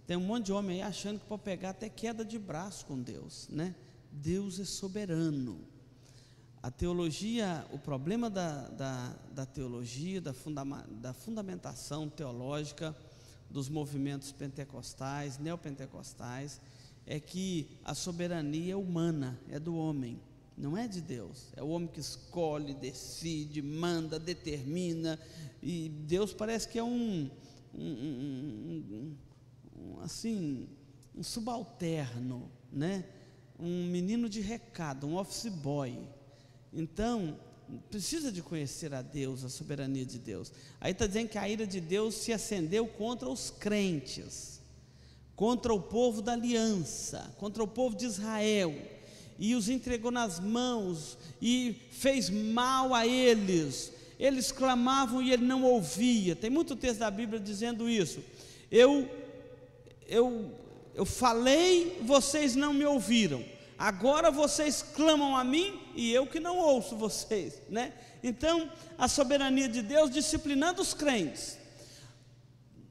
[SPEAKER 1] Tem um monte de homem aí achando que pode pegar até queda de braço com Deus, né? Deus é soberano. A teologia, o problema da teologia, da fundamentação teológica dos movimentos pentecostais, neopentecostais, é que a soberania é humana, é do homem. Não é de Deus, é o homem que escolhe, decide, manda, determina, e Deus parece que é um subalterno, né? Um menino de recado, um office boy. Então, precisa de conhecer a Deus, a soberania de Deus. Aí está dizendo que a ira de Deus se acendeu contra os crentes, contra o povo da aliança, contra o povo de Israel, e os entregou nas mãos, e fez mal a eles. Eles clamavam e ele não ouvia. Tem muito texto da Bíblia dizendo isso. Eu falei, vocês não me ouviram. Agora vocês clamam a mim e eu que não ouço vocês, né? Então, a soberania de Deus disciplinando os crentes,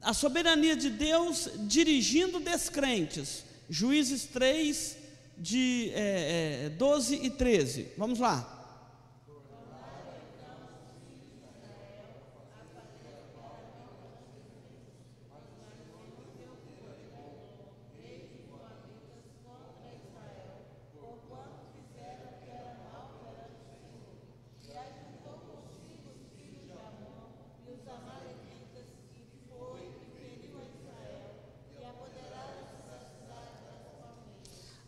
[SPEAKER 1] a soberania de Deus dirigindo descrentes. Juízes 3, de 12 e 13, vamos lá.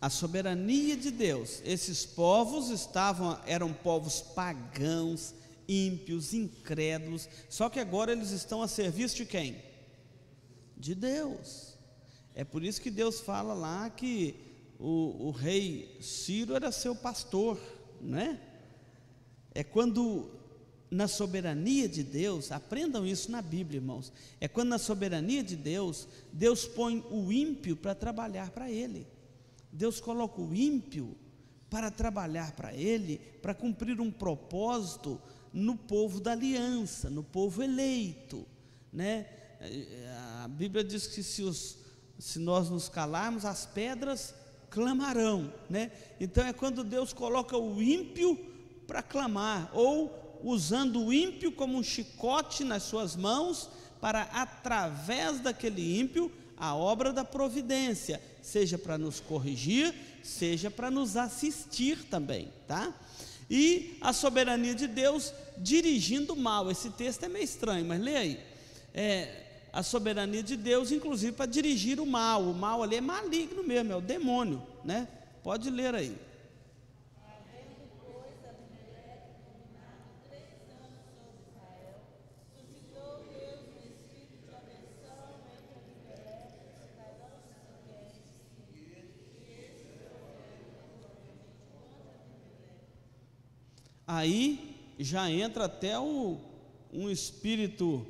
[SPEAKER 1] A soberania de Deus, esses povos eram povos pagãos, ímpios, incrédulos, só que agora eles estão a serviço de quem? De Deus. É por isso que Deus fala lá que o rei Ciro era seu pastor, né? É quando na soberania de Deus, aprendam isso na Bíblia, irmãos, é quando na soberania de Deus, Deus põe o ímpio para trabalhar para Ele. Deus coloca o ímpio para trabalhar para Ele, para cumprir um propósito no povo da aliança, no povo eleito, né? A Bíblia diz que se nós nos calarmos, as pedras clamarão, né? Então é quando Deus coloca o ímpio para clamar, ou usando o ímpio como um chicote nas suas mãos, para através daquele ímpio, a obra da providência, seja para nos corrigir, seja para nos assistir também, tá? E a soberania de Deus dirigindo o mal. Esse texto é meio estranho, mas lê aí. a soberania de Deus, inclusive para dirigir o mal. O mal ali é maligno mesmo, é o demônio, né? Pode ler aí.
[SPEAKER 2] Havendo, pois, Abimeleque dominado 3 anos sobre Israel, suscitou Deus um espírito de aversão entre Abimeleque, cidadão de Siquém, e esse
[SPEAKER 1] Aí já entra até um espírito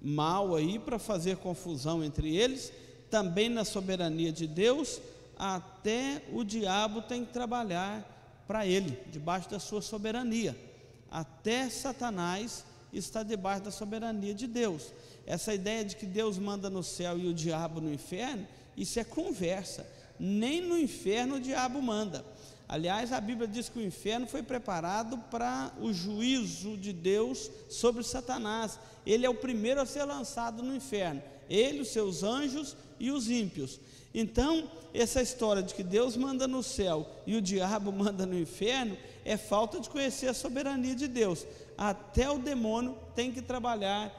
[SPEAKER 1] mal aí para fazer confusão entre eles. Também na soberania de Deus, até o diabo tem que trabalhar para ele, debaixo da sua soberania. Até Satanás está debaixo da soberania de Deus. Essa ideia de que Deus manda no céu e o diabo no inferno, isso é conversa. Nem no inferno o diabo manda. Aliás, a Bíblia diz que o inferno foi preparado para o juízo de Deus sobre Satanás. Ele é o primeiro a ser lançado no inferno, ele, os seus anjos e os ímpios. Então, essa história de que Deus manda no céu e o diabo manda no inferno é falta de conhecer a soberania de Deus. Até o demônio tem que trabalhar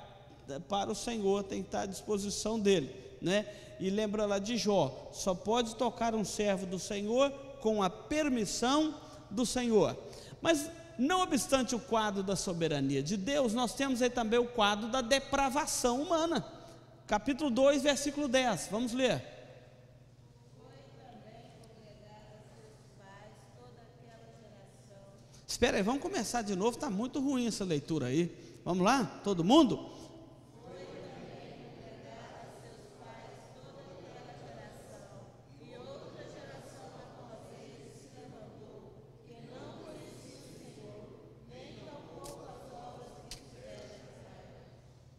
[SPEAKER 1] para o Senhor, tem que estar à disposição dele, né? E lembra lá de Jó: só pode tocar um servo do Senhor com a permissão do Senhor. Mas não obstante o quadro da soberania de Deus, nós temos aí também o quadro da depravação humana. Capítulo 2, versículo 10, vamos ler. Espera aí, vamos começar de novo, está muito ruim essa leitura aí. Vamos lá, todo mundo?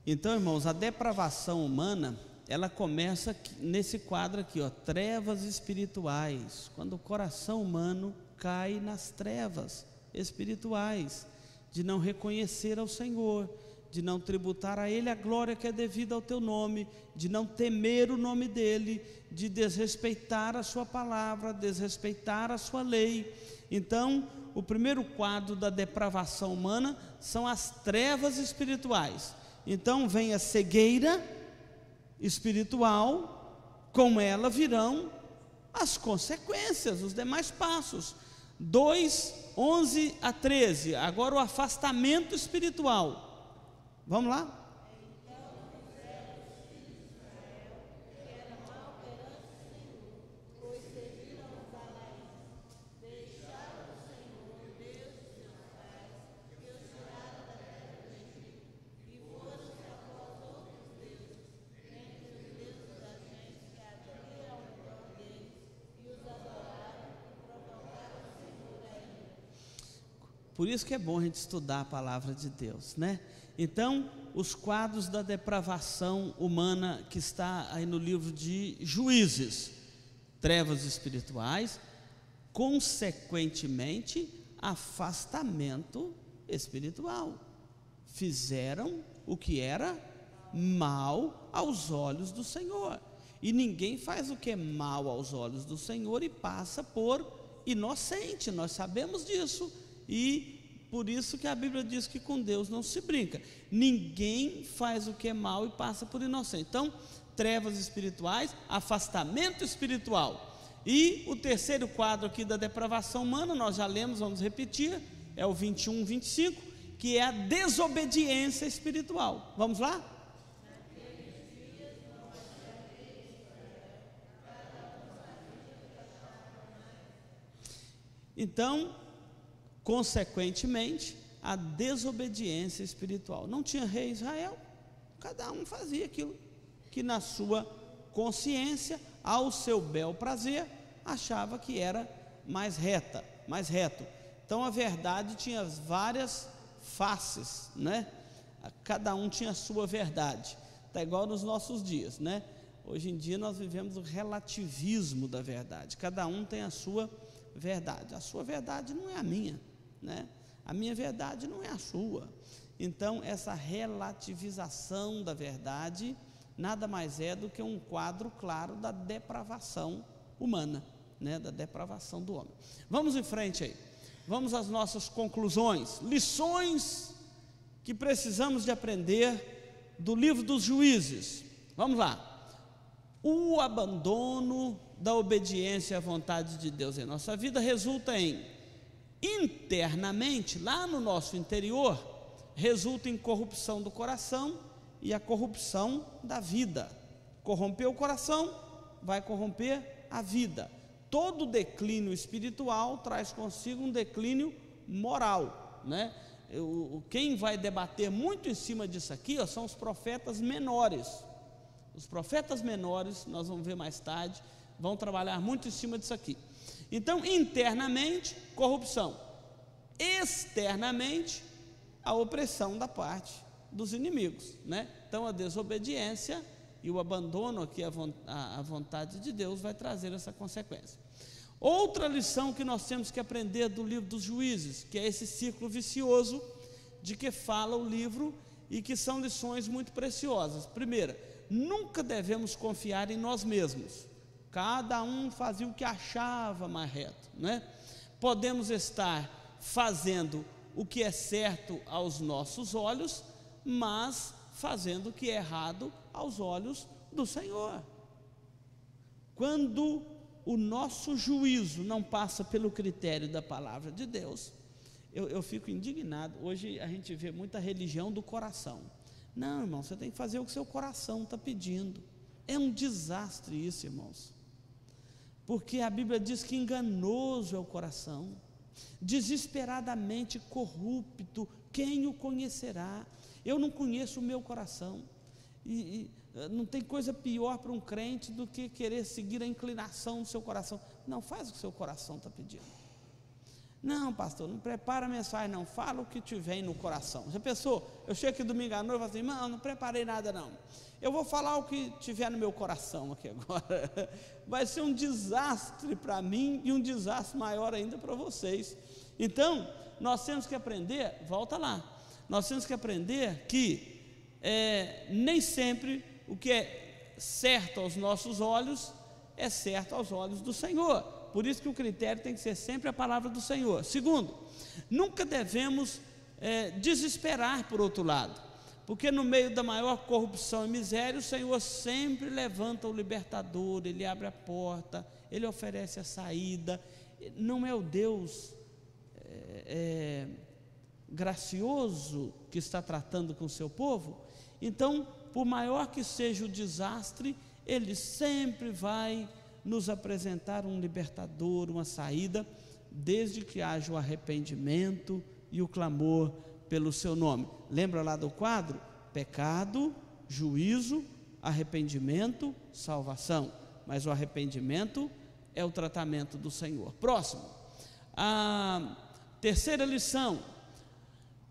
[SPEAKER 1] Então, irmãos, a depravação humana, ela começa nesse quadro aqui, ó, trevas espirituais. Quando o coração humano cai nas trevas espirituais, de não reconhecer ao Senhor, de não tributar a Ele a glória que é devida ao teu nome, de não temer o nome dEle, de desrespeitar a sua palavra, desrespeitar a sua lei. Então, o primeiro quadro da depravação humana são as trevas espirituais. Então vem a cegueira espiritual, com ela virão as consequências, os demais passos. 2, 11 a 13, agora o afastamento espiritual. Vamos lá? Por isso que é bom a gente estudar a palavra de Deus, né? Então, os quadros da depravação humana que está aí no livro de Juízes: trevas espirituais, consequentemente, afastamento espiritual. Fizeram o que era mal aos olhos do Senhor. E ninguém faz o que é mal aos olhos do Senhor e passa por inocente, nós sabemos disso. E por isso que a Bíblia diz que com Deus não se brinca. Ninguém faz o que é mal e passa por inocente. Então, trevas espirituais, afastamento espiritual. E o terceiro quadro aqui da depravação humana, nós já lemos, vamos repetir, é o 21, 25, que é a desobediência espiritual. Vamos lá? Então, consequentemente, a desobediência espiritual. Não tinha rei em Israel, cada um fazia aquilo que na sua consciência, ao seu bel prazer, achava que era mais reto. Então a verdade tinha várias faces, né? Cada um tinha a sua verdade. Está igual nos nossos dias, né? Hoje em dia nós vivemos o relativismo da verdade. Cada um tem a sua verdade. A sua verdade não é a minha, né? A minha verdade não é a sua. Então essa relativização da verdade nada mais é do que um quadro claro da depravação humana, né? Da depravação do homem. Vamos em frente aí. Vamos às nossas conclusões, lições que precisamos de aprender do livro dos Juízes. vamos lá. O abandono da obediência à vontade de Deus em nossa vida resulta em, internamente, lá no nosso interior, resulta em corrupção do coração e a corrupção da vida. Corromper o coração vai corromper a vida. Todo declínio espiritual traz consigo um declínio moral, né? Quem vai debater muito em cima disso aqui, são os profetas menores. Os profetas menores, nós vamos ver mais tarde, vão trabalhar muito em cima disso aqui. Então, internamente, corrupção. Externamente, a opressão da parte dos inimigos, né? Então, a desobediência e o abandono aqui à vontade de Deus vai trazer essa consequência. Outra lição que nós temos que aprender do livro dos Juízes, que é esse círculo vicioso de que fala o livro e que são lições muito preciosas. Primeira, nunca devemos confiar em nós mesmos. Cada um fazia o que achava mais reto, né? Podemos estar fazendo o que é certo aos nossos olhos, mas fazendo o que é errado aos olhos do Senhor. Quando o nosso juízo não passa pelo critério da palavra de Deus, eu fico indignado. Hoje a gente vê muita religião do coração. Não, irmão, você tem que fazer o que seu coração está pedindo. É um desastre isso, irmãos, porque a Bíblia diz que enganoso é o coração, desesperadamente corrupto, quem o conhecerá? Eu não conheço o meu coração, e não tem coisa pior para um crente do que querer seguir a inclinação do seu coração. Não, faz o que o seu coração está pedindo. Não, pastor, não prepara a mensagem não, fala o que te vem no coração. Já pensou? Eu chego aqui domingo à noite e falo assim, irmão, não preparei nada não, eu vou falar o que tiver no meu coração aqui agora. Vai ser um desastre para mim e um desastre maior ainda para vocês. Então, nós temos que aprender, volta lá, nós temos que aprender que nem sempre o que é certo aos nossos olhos é certo aos olhos do Senhor. Por isso que o critério tem que ser sempre a palavra do Senhor. Segundo, nunca devemos desesperar por outro lado, porque no meio da maior corrupção e miséria, o Senhor sempre levanta o libertador, Ele abre a porta, Ele oferece a saída. Não é o Deus gracioso que está tratando com o seu povo? Então, por maior que seja o desastre, Ele sempre vai nos apresentar um libertador, uma saída, desde que haja o arrependimento e o clamor pelo seu nome. Lembra lá do quadro? Pecado, juízo, arrependimento, salvação. Mas o arrependimento é o tratamento do Senhor. Próximo, a terceira lição: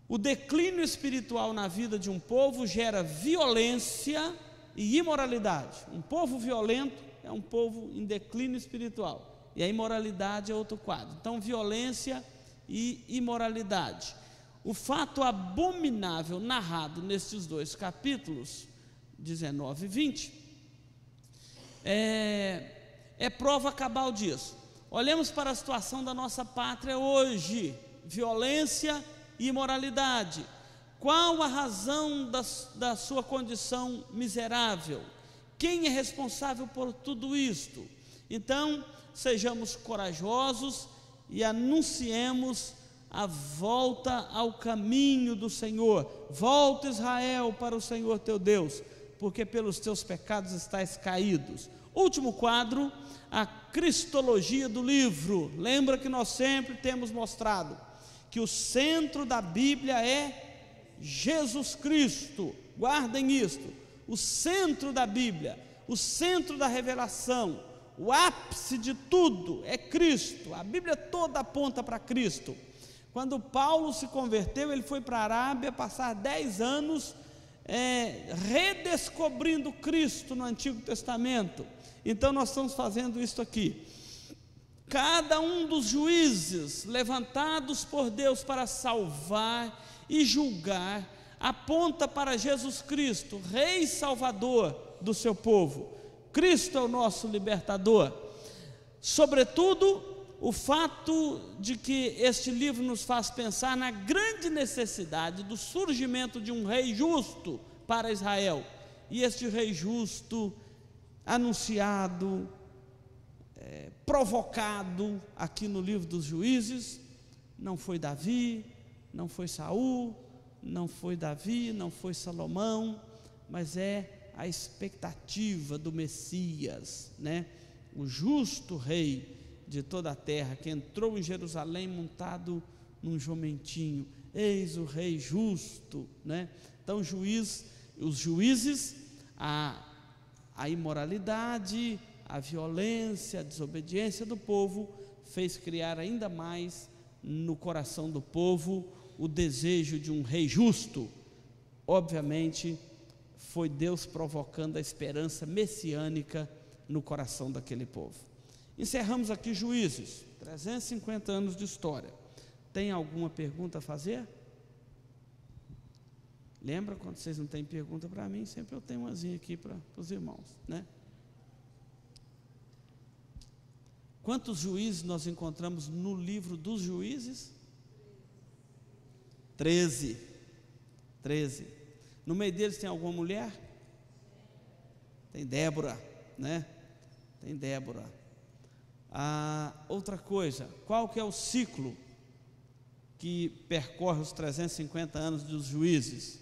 [SPEAKER 1] o declínio espiritual na vida de um povo gera violência e imoralidade. Um povo violento é um povo em declínio espiritual, e a imoralidade é outro quadro. Então, violência e imoralidade. O fato abominável narrado nestes dois capítulos, 19 e 20, é prova cabal disso. Olhemos para a situação da nossa pátria hoje: violência e imoralidade. Qual a razão da sua condição miserável? Quem é responsável por tudo isto? Então, sejamos corajosos e anunciemos a volta ao caminho do Senhor. Volta, Israel, para o Senhor teu Deus, porque pelos teus pecados estais caídos. Último quadro, a cristologia do livro. Lembra que nós sempre temos mostrado que o centro da Bíblia é Jesus Cristo. Guardem isto: o centro da Bíblia, o centro da revelação, o ápice de tudo é Cristo. A Bíblia toda aponta para Cristo. Quando Paulo se converteu, ele foi para a Arábia passar 10 anos redescobrindo Cristo no Antigo Testamento. Então nós estamos fazendo isso aqui. Cada um dos juízes levantados por Deus para salvar e julgar aponta para Jesus Cristo, Rei Salvador do seu povo. Cristo é o nosso libertador. Sobretudo, o fato de que este livro nos faz pensar na grande necessidade do surgimento de um rei justo para Israel. E este rei justo, anunciado, provocado aqui no livro dos Juízes, não foi Davi, não foi Saul, não foi Davi, não foi Salomão, mas é a expectativa do Messias, né? O justo rei de toda a terra, que entrou em Jerusalém montado num jumentinho. Eis o rei justo, né? Então os juízes, a imoralidade, a violência, a desobediência do povo fez criar ainda mais no coração do povo o desejo de um rei justo. Obviamente foi Deus provocando a esperança messiânica no coração daquele povo. Encerramos aqui Juízes, 350 anos de história. Tem alguma pergunta a fazer? Lembra, quando vocês não têm pergunta para mim, sempre eu tenho umazinha aqui para os irmãos, né? Quantos juízes nós encontramos no livro dos Juízes? 13. No meio deles tem alguma mulher? Tem Débora, né? Tem Débora. Outra coisa, qual que é o ciclo que percorre os 350 anos dos Juízes?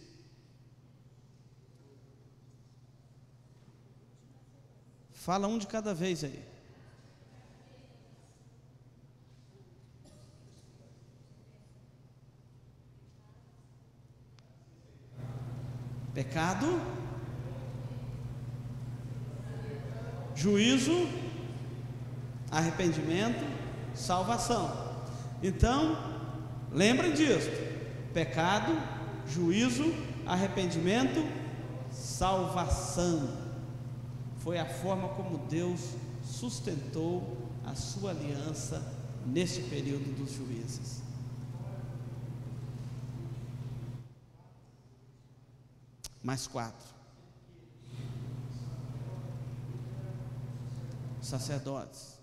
[SPEAKER 1] Fala um de cada vez aí. Pecado, juízo, arrependimento, salvação. Então, lembrem disso: pecado, juízo, arrependimento, salvação. Foi a forma como Deus sustentou a sua aliança neste período dos juízes. Mais 4. Sacerdotes.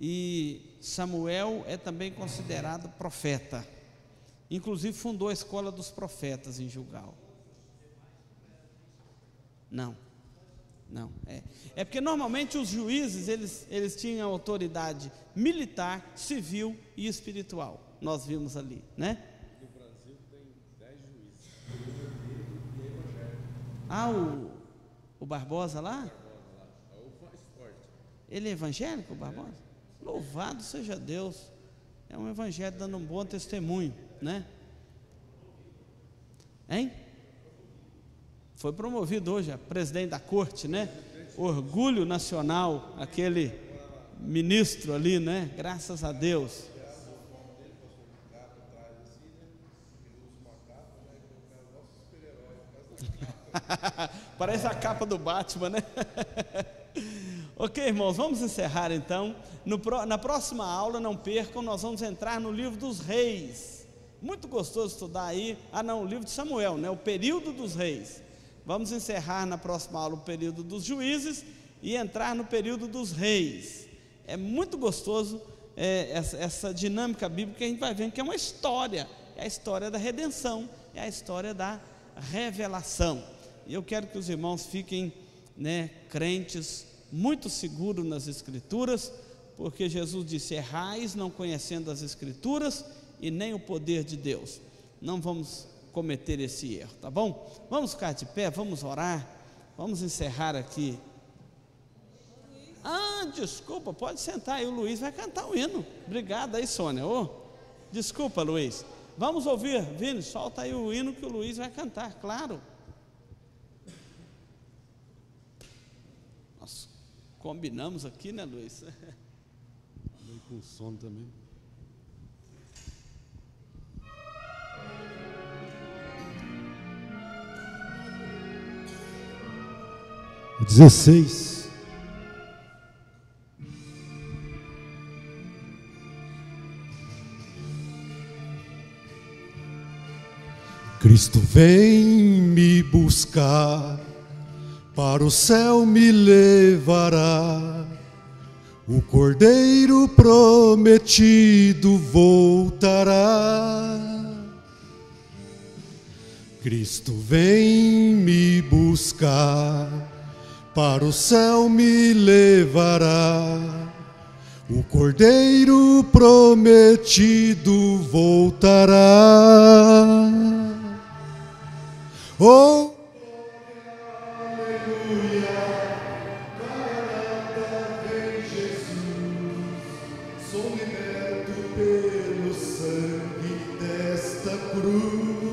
[SPEAKER 1] E Samuel é também considerado profeta. Inclusive fundou a escola dos profetas em Gilgal. Não. É porque normalmente os juízes, eles tinham autoridade militar, civil e espiritual. Nós vimos ali, né?
[SPEAKER 3] No Brasil tem 10 juízes.
[SPEAKER 1] O Barbosa lá?
[SPEAKER 3] É o mais forte.
[SPEAKER 1] Ele é evangélico, o Barbosa? Louvado seja Deus. É um evangelho dando um bom testemunho, né? Hein? Foi promovido hoje a presidente da corte, né? Orgulho nacional, aquele ministro ali, né? Graças a Deus. Parece a capa do Batman, né? Ok, irmãos, vamos encerrar então. Na próxima aula, não percam, nós vamos entrar no livro dos reis. Muito gostoso estudar aí. O livro de Samuel, né? O período dos reis. Vamos encerrar na próxima aula o período dos juízes e entrar no período dos reis. É muito gostoso essa dinâmica bíblica que a gente vai vendo, que é uma história. É a história da redenção, é a história da revelação. E eu quero que os irmãos fiquem, né, crentes, muito seguros nas Escrituras, porque Jesus disse: errais não conhecendo as Escrituras e nem o poder de Deus. Não vamos cometer esse erro, tá bom? Vamos ficar de pé, vamos orar, vamos encerrar aqui. Desculpa, pode sentar aí, o Luiz vai cantar o hino. Obrigado aí, Sônia. Desculpa, Luiz. Vamos ouvir, Vini, solta aí o hino que o Luiz vai cantar, claro. Nós combinamos aqui, né, Luiz?
[SPEAKER 3] Meio com sono também. O 16. Cristo vem me buscar, para o céu me levará, o Cordeiro prometido voltará. Cristo vem me buscar, para o céu me levará. O Cordeiro prometido voltará. Oh, aleluia, Maranata, vem Jesus. Sou liberto pelo sangue desta cruz.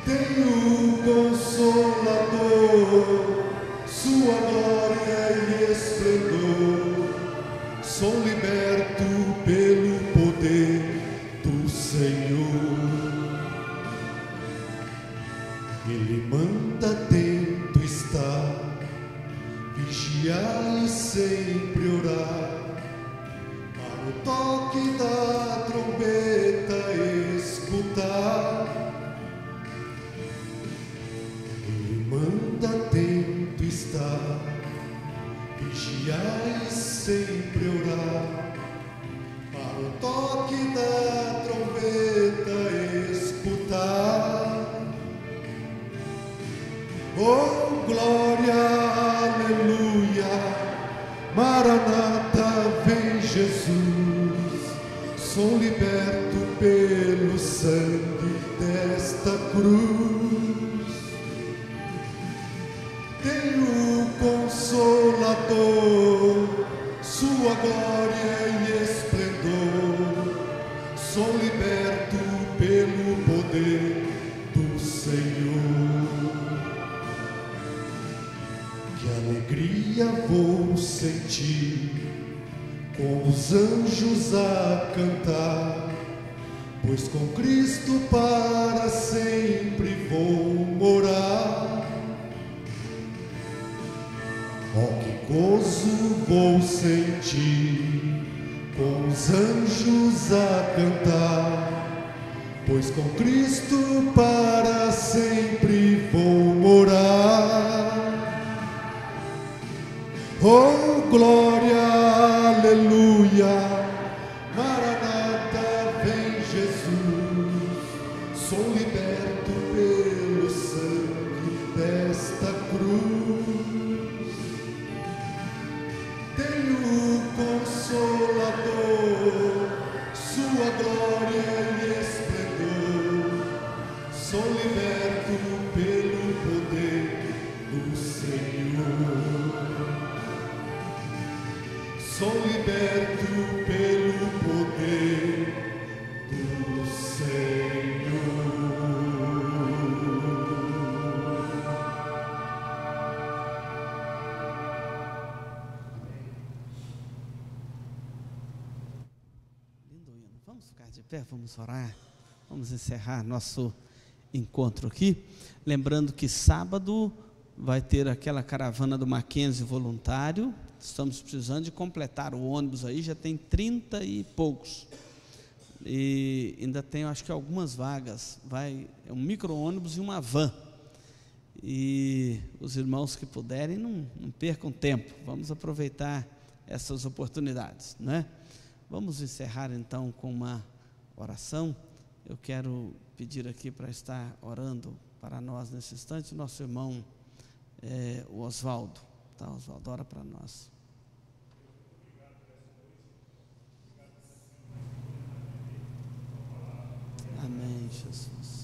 [SPEAKER 3] Tenho um Consolador, sua glória e esplendor. Sou liberto pelo poder do Senhor. Ele manda atento estar, vigiar e sempre orar, para o toque da trombeta escutar. Ele manda atento estar, vigiar e sempre orar, para o toque da trombeta escutar. Oh, glória, aleluia, Maranata, vem Jesus. Sou liberto pelo sangue desta cruz. Tenho o Consolador, sua glória e esplendor. Sou liberto pelo poder do Senhor. Que alegria vou sentir, com os anjos a cantar, pois com Cristo para sempre vou morar. Oh, que gozo vou sentir, com os anjos a cantar, pois com Cristo para sempre vou morar. Oh, glória, aleluia, Maranata, vem Jesus. Sou liberto pelo sangue desta cruz. Tenho o Consolador, sua glória e esplendor. Sou liberto pelo poder do Senhor. Sou liberto pelo poder do Senhor.
[SPEAKER 1] Lindo hino. Vamos ficar de pé, vamos orar. Vamos encerrar nosso encontro aqui. Lembrando que sábado vai ter aquela caravana do Mackenzie voluntário. Estamos precisando de completar o ônibus aí, já tem 30 e poucos. E ainda tem, acho que algumas vagas. É um micro-ônibus e uma van. E os irmãos que puderem, não percam tempo. Vamos aproveitar essas oportunidades, não é? Vamos encerrar então com uma oração. Eu quero pedir aqui para estar orando para nós nesse instante, o nosso irmão o Oswaldo. Tá, Oswaldo, ora para nós. Amém, Jesus.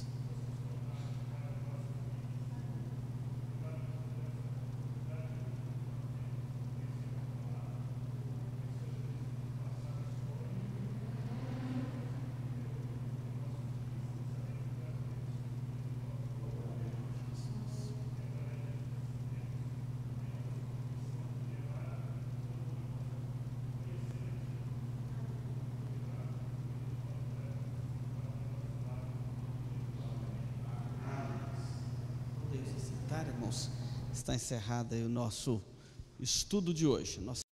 [SPEAKER 1] Irmãos, está encerrado aí o nosso estudo de hoje.